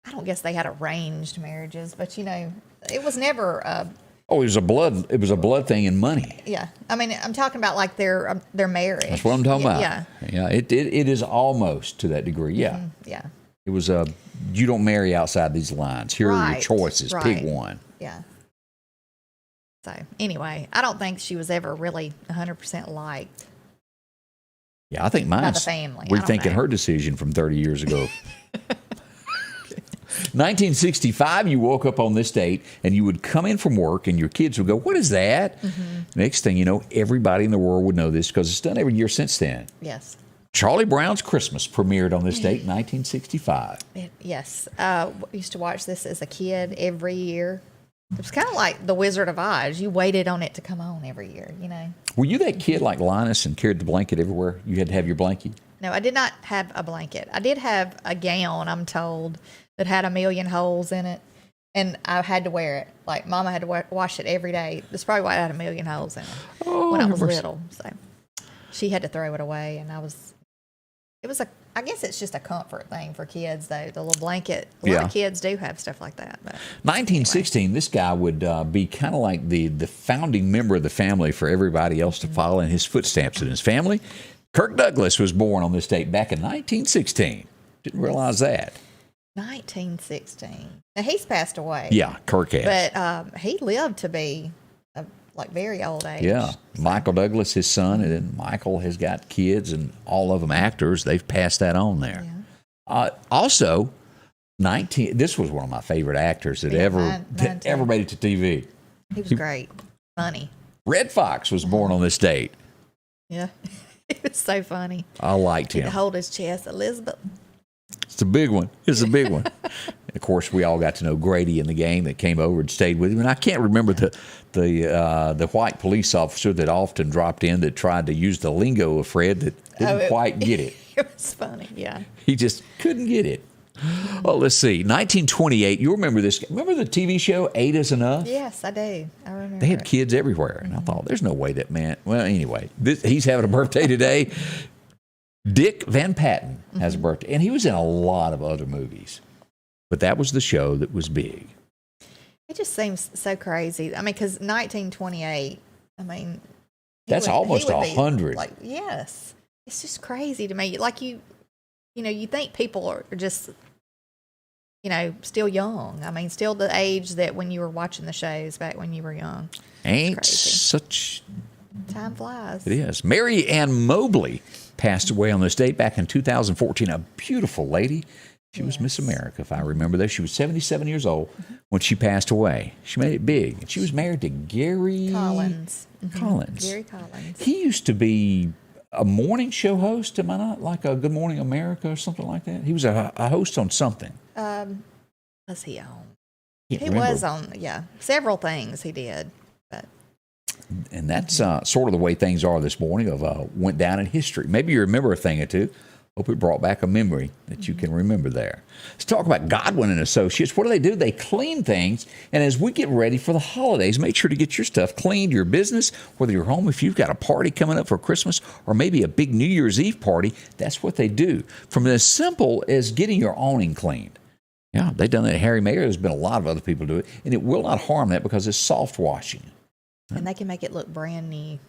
I don't guess they had arranged marriages, but it was never. It was a blood thing and money. Yeah, I mean, I'm talking about like their marriage. That's what I'm talking about. Yeah, It is almost to that degree. Yeah, yeah. It was you don't marry outside these lines. Here are your choices. Right. Pick one. Yeah. So anyway, I don't think she was ever really 100% liked. Yeah, I think By mine's the family. rethinking her decision from 30 years ago. 1965, you woke up on this date and you would come in from work and your kids would go, what is that? Next thing you know, everybody in the world would know this because it's done every year since then. Yes. Charlie Brown's Christmas premiered on this date in 1965. Yes. I used to watch this as a kid every year. It was kind of like The Wizard of Oz. You waited on it to come on every year, Were you that kid like Linus and carried the blanket everywhere? You had to have your blankie? No, I did not have a blanket. I did have a gown, I'm told, that had 1,000,000 holes in it, and I had to wear it. Like, Mama had to wash it every day. That's probably why it had 1,000,000 holes in it when I was little. So she had to throw it away, and I guess it's just a comfort thing for kids, though. The little blanket. A lot of kids do have stuff like that. But 1916, this guy would be kind of like the founding member of the family for everybody else to follow in his footsteps in his family. Kirk Douglas was born on this date back in 1916. Didn't realize that. 1916. Now, he's passed away. Yeah, Kirk has. But he lived to be very old age. Yeah. Michael Douglas, his son, and then Michael has got kids, and all of them actors. They've passed that on there. Yeah. Also, this was one of my favorite actors that ever made it to TV. He was great. Funny. Red Fox was born on this date. Yeah. It was so funny. I liked him. To hold his chest, Elizabeth. It's a big one. It's a big one. Of course, we all got to know Grady in the game that came over and stayed with him. And I can't remember the white police officer that often dropped in that tried to use the lingo of Fred that didn't quite get it. It was funny, yeah. He just couldn't get it. Well, let's see. 1928. You remember this? Remember the TV show 8 is Enough? Yes, I do. I remember. They had kids everywhere, and I thought, there's no way that man. Well, anyway, he's having a birthday today. Dick Van Patten has a birthday, and he was in a lot of other movies, but that was the show that was big. It just seems so crazy. I mean, because 1928. I mean, That's almost 100. Like, yes, it's just crazy to me. Like you think people are just, still young. I mean, still the age that when you were watching the shows back when you were young. Ain't such. Time flies. It is. Mary Ann Mobley passed away on this date back in 2014. A beautiful lady. She was Miss America, if I remember that. She was 77 years old when she passed away. She made it big. And she was married to Gary Collins. Gary Collins. He used to be a morning show host, am I not? Like a Good Morning America or something like that? He was a host on something. Was he on? He was on, several things he did. But And that's sort of the way things are this morning went down in history. Maybe you remember a thing or two. Hope it brought back a memory that you can remember there. Let's talk about Godwin and Associates. What do? They clean things. And as we get ready for the holidays, make sure to get your stuff cleaned, your business, whether you're home, if you've got a party coming up for Christmas, or maybe a big New Year's Eve party, that's what they do. From as simple as getting your awning cleaned. Yeah, they've done that at Harry Mayer. There's been a lot of other people do it. And it will not harm that because it's soft washing. And they can make it look brand new.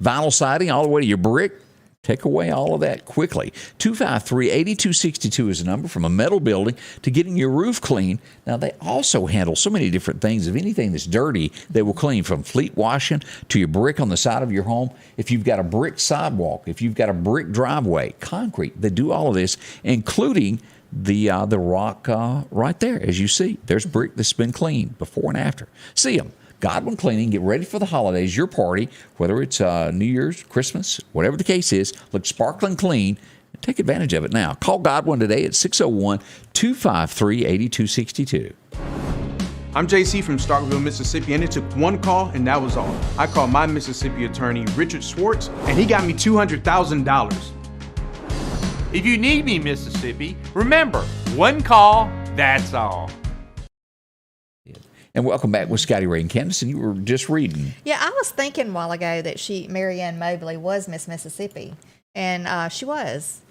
Vinyl siding all the way to your brick. Take away all of that quickly. 253-8262 is the number from a metal building to getting your roof clean. Now, they also handle so many different things. If anything that's dirty, they will clean, from fleet washing to your brick on the side of your home. If you've got a brick sidewalk, if you've got a brick driveway, concrete, they do all of this, including the rock right there. As you see, there's brick that's been cleaned before and after. See them. Godwin Cleaning, get ready for the holidays, your party, whether it's New Year's, Christmas, whatever the case is, look sparkling clean. Take advantage of it now. Call Godwin today at 601-253-8262. I'm JC from Starkville, Mississippi, and it took one call, and that was all. I called my Mississippi attorney, Richard Schwartz, and he got me $200,000. If you need me, Mississippi, remember, one call, that's all. And welcome back with Scotty Ray and Candace, and you were just reading. Yeah, I was thinking a while ago that Mary Ann Mobley was Miss Mississippi, and she was.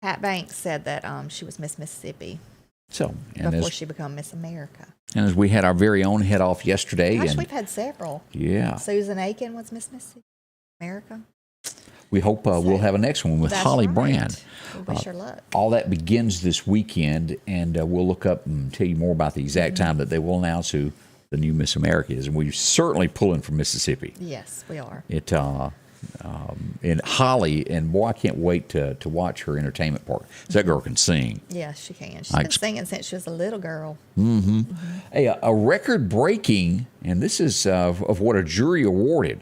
Pat Banks said that she was Miss Mississippi before she became Miss America. And as we had our very own head off yesterday. Gosh, we've had several. Yeah. Susan Aiken was Miss Mississippi America. We hope we'll have a next one with Holly Brand. We wish her luck. All that begins this weekend, and we'll look up and tell you more about the exact time that they will announce who the new Miss America is. And we're certainly pulling from Mississippi. Yes, we are. And Holly, and boy, I can't wait to watch her entertainment part. That girl can sing. Yes, she can. She's been singing since she was a little girl. Hey, a record-breaking, and this is of what a jury awarded.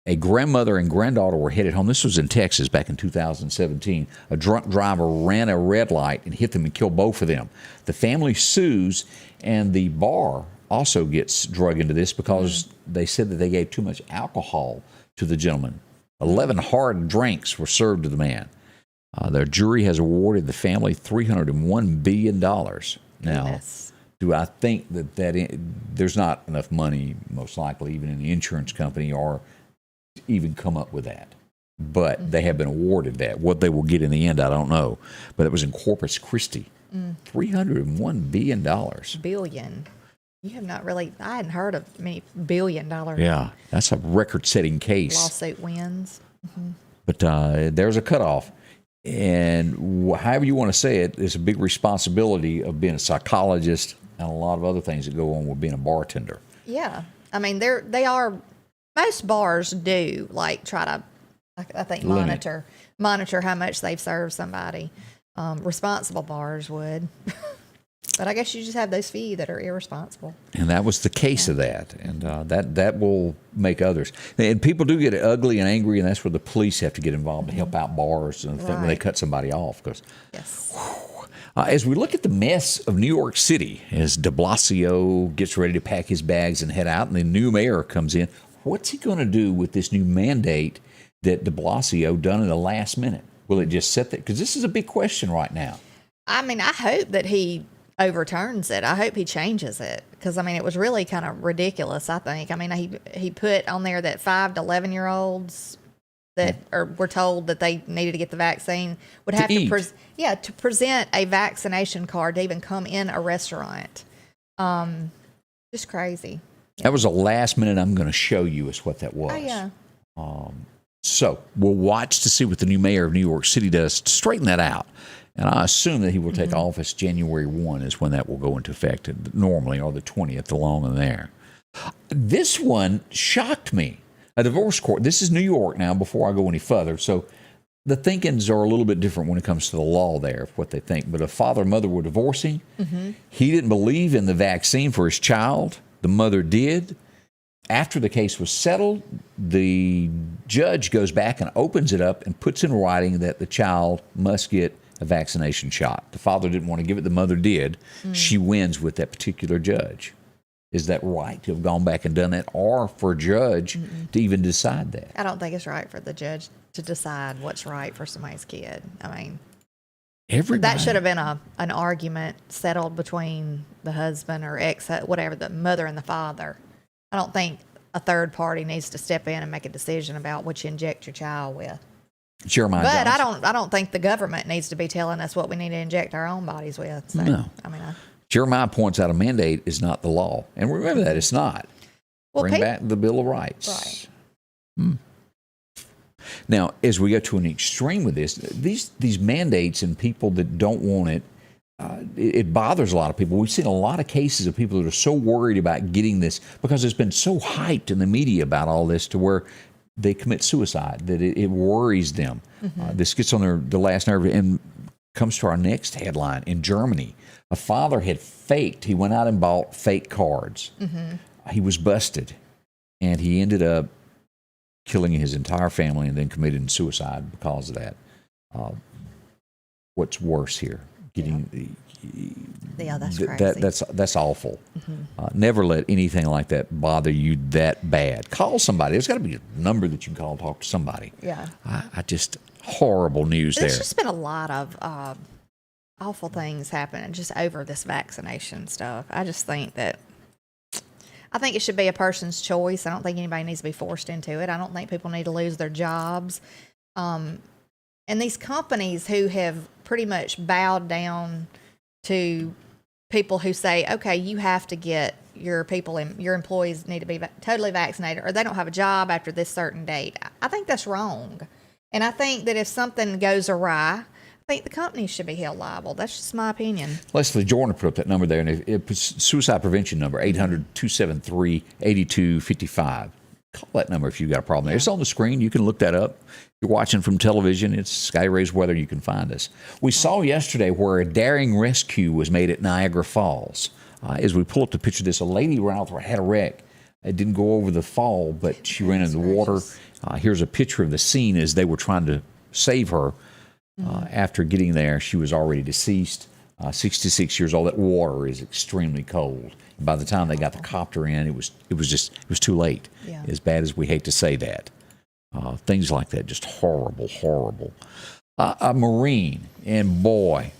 A grandmother and granddaughter were headed home. This was in Texas back in 2017. A drunk driver ran a red light and hit them and killed both of them. The family sues, and the bar also gets drug into this because they said that they gave too much alcohol to the gentleman. 11 hard drinks were served to the man. Their jury has awarded the family $301 billion. Now, do I think that there's not enough money, most likely, even in the insurance company or even come up with that, but they have been awarded that. What they will get in the end, I don't know, but it was in Corpus Christi. $301 billion. Billion. You have not really, I hadn't heard of many $1 billion. Yeah, that's a record-setting case. Lawsuit wins. But there's a cutoff, and however you want to say it, it's a big responsibility of being a psychologist and a lot of other things that go on with being a bartender. Yeah, I mean they are. Most bars do try to, I think, monitor how much they've served somebody. Responsible bars would, but I guess you just have those few that are irresponsible. And that was the case of that, and that will make others. And people do get ugly and angry, and that's where the police have to get involved to help out bars and when they cut somebody off. As we look at the mess of New York City, as de Blasio gets ready to pack his bags and head out, and the new mayor comes in. What's he going to do with this new mandate that de Blasio done in the last minute? Will it just set that? Because this is a big question right now. I mean, I hope that he overturns it. I hope he changes it because, I mean, it was really kind of ridiculous, I think. I mean, he put on there that 5 to 11-year-olds that were told that they needed to get the vaccine would have to present a vaccination card to even come in a restaurant. Just crazy. That was the last minute I'm going to show you is what that was. Oh, yeah. So we'll watch to see what the new mayor of New York City does to straighten that out. And I assume that he will take office January 1 is when that will go into effect normally, or the 20th, along in there. This one shocked me. A divorce court. This is New York now before I go any further. So the thinkings are a little bit different when it comes to the law there, of what they think. But a father and mother were divorcing. He didn't believe in the vaccine for his child. The mother did. After the case was settled, the judge goes back and opens it up and puts in writing that the child must get a vaccination shot. The father didn't want to give it. The mother did. She wins with that particular judge. Is that right to have gone back and done that, or for a judge to even decide that? I don't think it's right for the judge to decide what's right for somebody's kid. I mean, that should have been an argument settled between the husband or whatever, the mother and the father. I don't think a third party needs to step in and make a decision about what you inject your child with. Jeremiah But Johnson. I don't think the government needs to be telling us what we need to inject our own bodies with. So, No. I mean, Jeremiah points out a mandate is not the law. And remember that, it's not. Well, Bring back the Bill of Rights. Right. Now, as we go to an extreme with this, these mandates and people that don't want it, it bothers a lot of people. We've seen a lot of cases of people that are so worried about getting this because it's been so hyped in the media about all this to where they commit suicide, that it worries them. This gets on the last nerve and comes to our next headline. In Germany, a father had he went out and bought fake cards. He was busted, and he ended up killing his entire family and then committing suicide because of that. What's worse here? Getting that's crazy. That's awful. Never let anything like that bother you that bad. Call somebody. There's got to be a number that you can call and talk to somebody. Yeah. I just horrible news there. There's just been a lot of awful things happening just over this vaccination stuff. I just think that it should be a person's choice. I don't think anybody needs to be forced into it. I don't think people need to lose their jobs. And these companies who have pretty much bowed down to people who say, okay, you have to get your employees need to be totally vaccinated or they don't have a job after this certain date. I think that's wrong. And I think that if something goes awry, I think the companies should be held liable. That's just my opinion. Leslie Jordan put up that number there, and it was suicide prevention number, 800-273-8255. Call that number if you've got a problem there. It's on the screen. You can look that up. If you're watching from television, it's Scotty Ray's Weather. You can find us. We saw yesterday where a daring rescue was made at Niagara Falls. As we pull up the picture of this, a lady ran out there, had a wreck. It didn't go over the fall, but she ran into the water. Here's a picture of the scene as they were trying to save her. After getting there, she was already deceased. 66 years old. That water is extremely cold. And by the time they got the copter in, it was too late. Yeah. As bad as we hate to say that, things like that, just horrible. A Marine, and boy,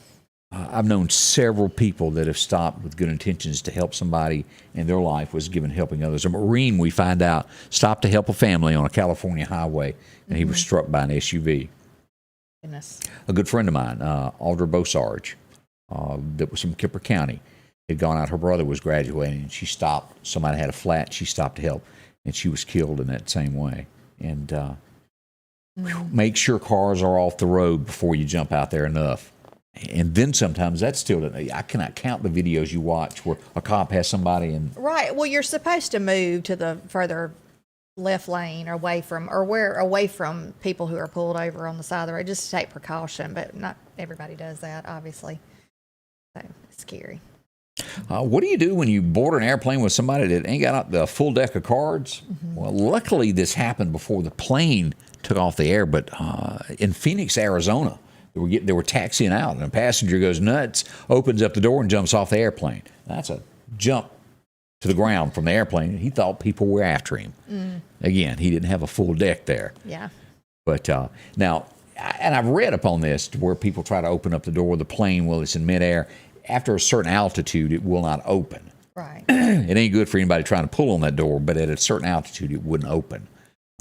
I've known several people that have stopped with good intentions to help somebody, and their life was given helping others. A Marine, we find out, stopped to help a family on a California highway, and he was struck by an SUV. Goodness. A good friend of mine, Audra Bosarge, that was from Kemper County, had gone out. Her brother was graduating, and she stopped. Somebody had a flat. She stopped to help, and she was killed in that same way. And make sure cars are off the road before you jump out there enough. And then sometimes that's still, I cannot count the videos you watch where a cop has somebody and... Right. Well, you're supposed to move to the further left lane or away from people who are pulled over on the side of the road, just to take precaution. But not everybody does that, obviously. So it's scary. What do you do when you board an airplane with somebody that ain't got the full deck of cards? Well, luckily this happened before the plane took off the air, but in Phoenix, Arizona, they were taxiing out, and a passenger goes nuts, opens up the door, and jumps off the airplane. That's a jump to the ground from the airplane. He thought people were after him. Again, he didn't have a full deck there. Yeah. But now, and I've read upon this where people try to open up the door of the plane while it's in midair. After a certain altitude, it will not open. Right. It ain't good for anybody trying to pull on that door, but at a certain altitude, it wouldn't open.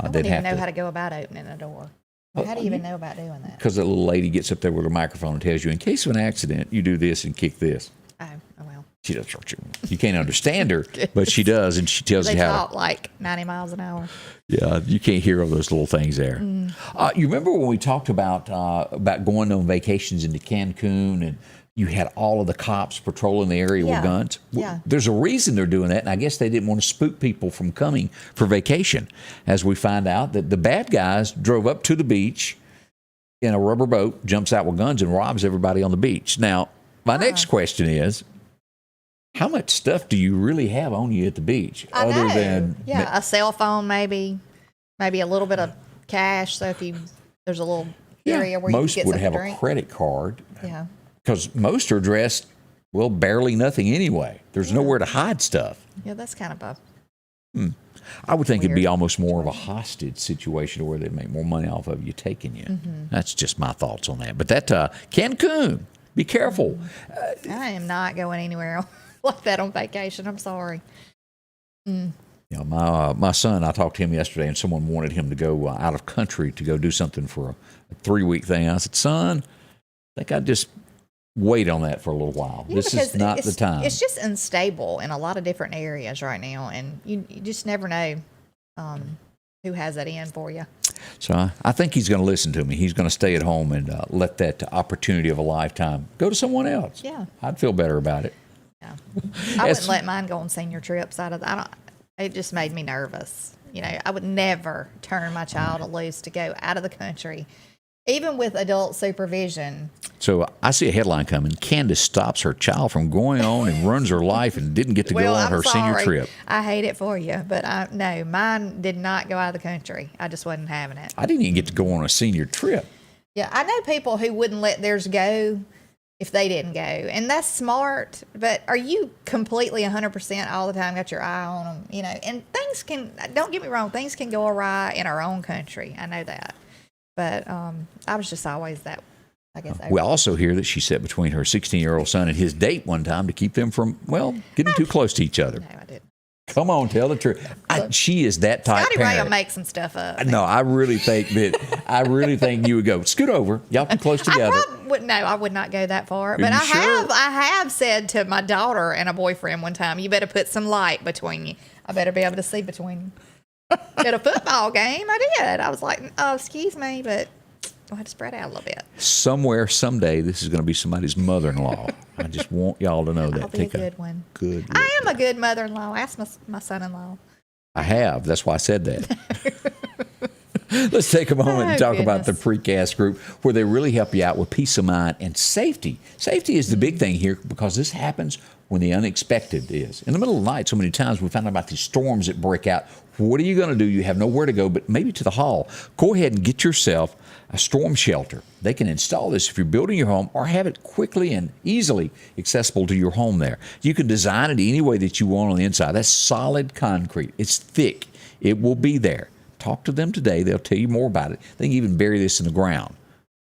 I wouldn't even know how to go about opening a door. How do you even know about doing that? Because that little lady gets up there with her microphone and tells you, in case of an accident, you do this and kick this. Oh well. She does. You can't understand her, but she does, and she tells you how. They talk like 90 miles an hour. Yeah, you can't hear all those little things there. You remember when we talked about going on vacations into Cancun, and you had all of the cops patrolling the area with guns? Yeah. There's a reason they're doing that, and I guess they didn't want to spook people from coming for vacation. As we find out that the bad guys drove up to the beach in a rubber boat, jumps out with guns, and robs everybody on the beach. Now, my next question is, how much stuff do you really have on you at the beach? Other than a cell phone, maybe a little bit of cash. So if there's a little area where most you can get would something have to drink. a credit card. Yeah. Because most are dressed, well, barely nothing anyway. There's nowhere to hide stuff. Yeah, that's kind of a. I would think it'd be weird almost more of a hostage situation where they'd make more money off of you taking you. That's just my thoughts on that. But that Cancun, be careful. I am not going anywhere like that on vacation. I'm sorry. You know, my son, I talked to him yesterday, and someone wanted him to go out of country to go do something for a 3-week thing. I said, son, I think I'd just wait on that for a little while. Yeah, this is not the time. It's just unstable in a lot of different areas right now, and you just never know who has that in for you. So I think he's going to listen to me. He's going to stay at home and let that opportunity of a lifetime go to someone else. Yeah. I'd feel better about it. Yeah. I wouldn't let mine go on senior trips. It just made me nervous. You know, I would never turn my child loose to go out of the country, even with adult supervision. So I see a headline coming. Candace stops her child from going on and runs her life and didn't get to go on her senior trip. I hate it for you, but no, mine did not go out of the country. I just wasn't having it. I didn't even get to go on a senior trip. Yeah, I know people who wouldn't let theirs go if they didn't go, and that's smart. But are you completely 100% all the time, got your eye on them? You know, and things can, don't get me wrong, things can go awry in our own country. I know that. But I was just always that, I guess. We also hear that she sat between her 16-year-old son and his date one time to keep them from, well, getting too close to each other. No, I didn't. Come on, tell the truth. She is that type Scotty parent. Ray will make some stuff up. No, I really think you would go, scoot over. Y'all too close together. I would not go that far. But I have said to my daughter and a boyfriend one time, you better put some light between you. I better be able to see between you. At a football game, I did. I was like, oh, excuse me, but I had to spread out a little bit. Somewhere, someday, this is going to be somebody's mother-in-law. I just want y'all to know that. I'll be a good one. Good. I am a good mother-in-law. Ask my son-in-law. I have. That's why I said that. Let's take a moment and talk about the Precast Group, where they really help you out with peace of mind and safety. Safety is the big thing here because this happens when the unexpected is. In the middle of the night, so many times we find out about these storms that break out. What are you going to do? You have nowhere to go, but maybe to the hall. Go ahead and get yourself a storm shelter. They can install this if you're building your home or have it quickly and easily accessible to your home there. You can design it any way that you want on the inside. That's solid concrete. It's thick. It will be there. Talk to them today. They'll tell you more about it. They can even bury this in the ground.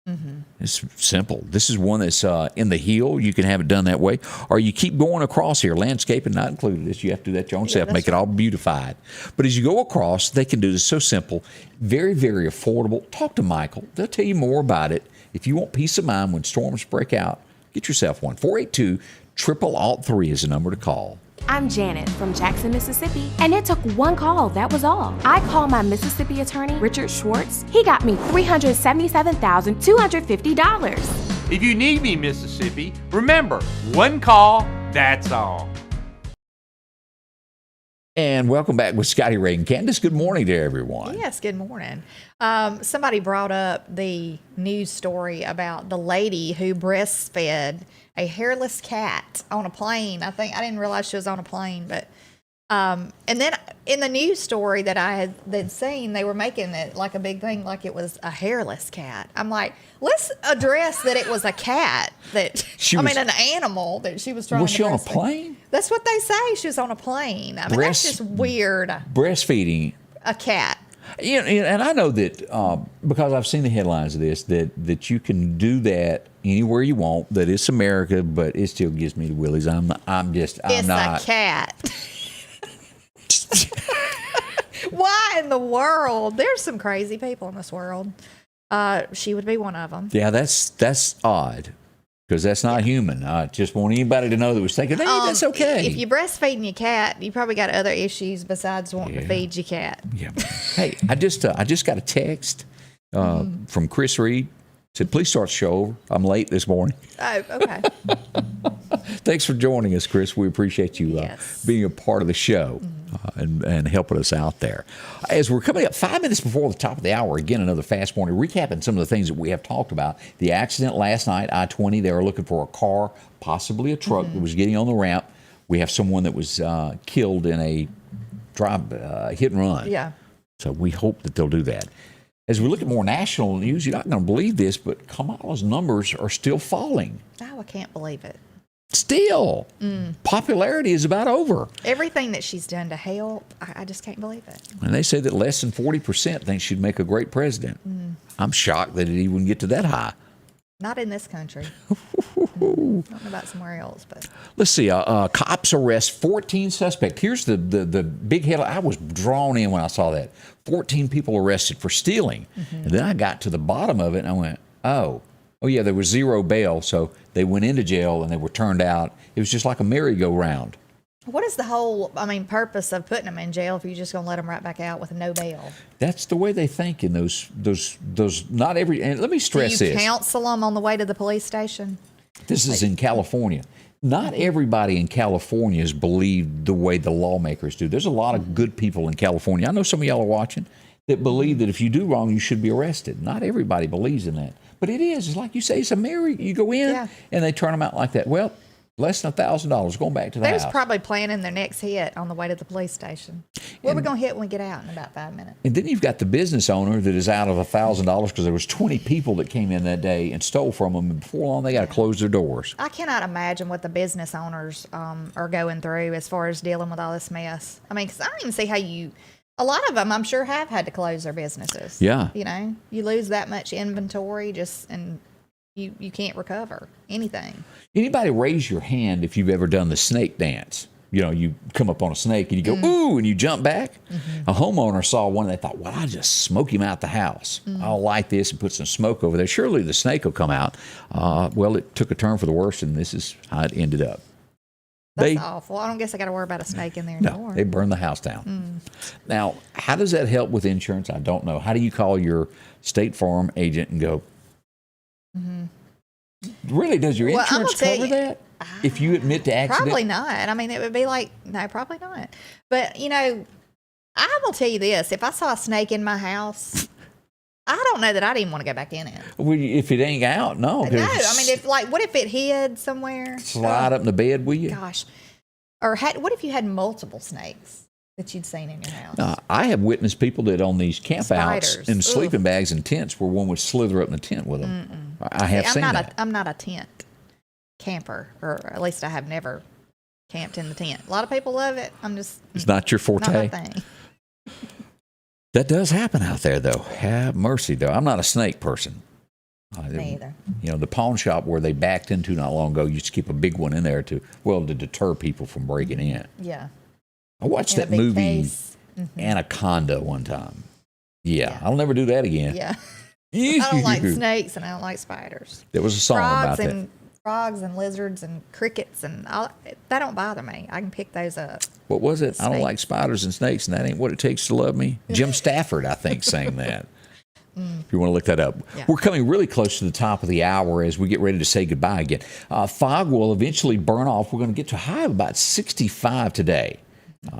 Mm-hmm. It's simple. This is one that's in the hill. You can have it done that way. Or you keep going across here. Landscaping not included. This you have to do that your own self. Make it all beautified. But as you go across, they can do this so simple. Very, very affordable. Talk to Michael. They'll tell you more about it. If you want peace of mind when storms break out, get yourself one. 482-333 is the number to call. I'm Janet from Jackson, Mississippi, and it took one call, that was all. I called my Mississippi attorney, Richard Schwartz. He got me $377,250. If you need me, Mississippi, remember, one call, that's all. And welcome back with Scotty Ray and Candace. Good morning to everyone. Yes, good morning. Somebody brought up the news story about the lady who breastfed a hairless cat on a plane. I didn't realize she was on a plane, but and then in the news story that I had seen, they were making it like a big thing, like it was a hairless cat. I'm like, let's address that it was a cat an animal that she was trying to Was she on a breastfeed. plane? That's what they say. She was on a plane. I mean, that's just weird. Breastfeeding A cat. And I know that because I've seen the headlines of this, that you can do that anywhere you want. That it's America, but it still gives me the willies. I'm not. It's a cat. Why in the world? There's some crazy people in this world. She would be one of them. Yeah, that's odd. Because that's not human. I just want anybody to know that was thinking, hey, that's okay. If you're breastfeeding your cat, you probably got other issues besides wanting to feed your cat. Yeah. Hey, I just got a text from Chris Reed. Said, please start the show over. I'm late this morning. Oh, okay. Thanks for joining us, Chris. We appreciate you being a part of the show and helping us out there. As we're coming up 5 minutes before the top of the hour, again, another fast morning, recapping some of the things that we have talked about. The accident last night, I-20, they were looking for a car, possibly a truck that was getting on the ramp. We have someone that was killed in a hit and run. Yeah. So we hope that they'll do that. As we look at more national news, you're not going to believe this, but Kamala's numbers are still falling. Oh, I can't believe it. Still. Popularity is about over. Everything that she's done to help, I just can't believe it. And they say that less than 40% think she'd make a great president. I'm shocked that it even get to that high. Not in this country. I don't know about somewhere else, but let's see. Cops arrest 14 suspects. Here's the big headline. I was drawn in when I saw that. 14 people arrested for stealing. And then I got to the bottom of it and I went, oh yeah, there was zero bail. So they went into jail and they were turned out. It was just like a merry-go-round. what is the whole, purpose of putting them in jail if you're just going to let them right back out with no bail? That's the way they think in those not every, and let me stress this. Do you counsel them on the way to the police station? This is in California. Not everybody in California is believed the way the lawmakers do. There's a lot of good people in California. I know some of y'all are watching that believe that if you do wrong, you should be arrested. Not everybody believes in that. But it is. It's like you say, it's a merry, you go in and they turn them out like that. Well, less than $1,000 going back to the house. They're probably planning their next hit on the way to the police station. Where are we going to hit when we get out in about 5 minutes? And then you've got the business owner that is out of $1,000 because there was 20 people that came in that day and stole from them. And before long, they got to close their doors. I cannot imagine what the business owners are going through as far as dealing with all this mess. Because I don't even see how a lot of them, I'm sure, have had to close their businesses. Yeah. You lose that much inventory and you can't recover anything. Anybody raise your hand if you've ever done the snake dance? You come up on a snake and you go, ooh, and you jump back. Mm-hmm. A homeowner saw one and they thought, well, I'll just smoke him out the house. Mm-hmm. I'll light this and put some smoke over there. Surely the snake will come out. Well, it took a turn for the worse, and this is how it ended up. That's awful. I don't guess I got to worry about a snake in there anymore. No, they burned the house down. Now, how does that help with insurance? I don't know. How do you call your State Farm agent and go, really, does your insurance cover that? If you admit to accident? Probably not. It would be like, no, probably not. But, I will tell you this. If I saw a snake in my house, I don't know that I'd even want to go back in it. Well, if it ain't out, no. No, what if it hid somewhere? Slide up in the bed with you? Gosh. Or what if you had multiple snakes that you'd seen in your house? I have witnessed people that on these campouts in sleeping bags and tents where one would slither up in the tent with them. I have seen that. I'm not a tent camper, or at least I have never camped in the tent. A lot of people love it. It's not your forte. Not my thing. That does happen out there, though. Have mercy, though. I'm not a snake person. Me either. The pawn shop where they backed into not long ago used to keep a big one in there to deter people from breaking in. Yeah. I watched that movie Anaconda one time. Yeah, I'll never do that again. Yeah. I don't like snakes and I don't like spiders. There was a song about that. Frogs and lizards and crickets and all that don't bother me. I can pick those up. What was it? I don't like spiders and snakes, and that ain't what it takes to love me. Jim Stafford, I think, sang that. If you want to look that up. Yeah. We're coming really close to the top of the hour as we get ready to say goodbye again. Fog will eventually burn off. We're going to get to a high of about 65 today.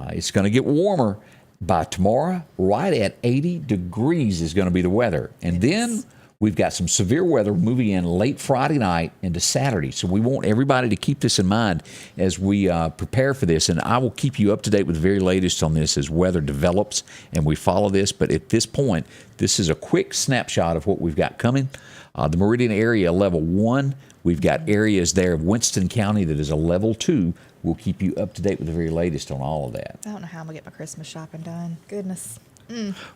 It's going to get warmer by tomorrow. Right at 80 degrees is going to be the weather. And then we've got some severe weather moving in late Friday night into Saturday. So we want everybody to keep this in mind as we prepare for this. And I will keep you up to date with the very latest on this as weather develops and we follow this. But at this point, this is a quick snapshot of what we've got coming. The Meridian area, level 1. We've got areas there of Winston County that is a level 2. We'll keep you up to date with the very latest on all of that. I don't know how I'm going to get my Christmas shopping done. Goodness.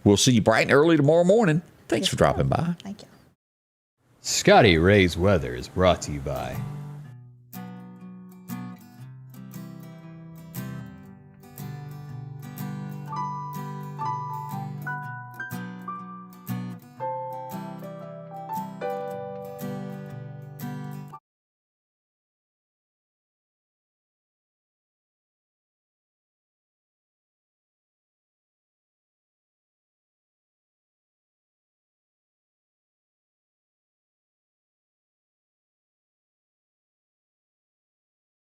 We'll see you bright and early tomorrow morning. Thanks for dropping by. Thank you. Scotty Ray's Weather is brought to you by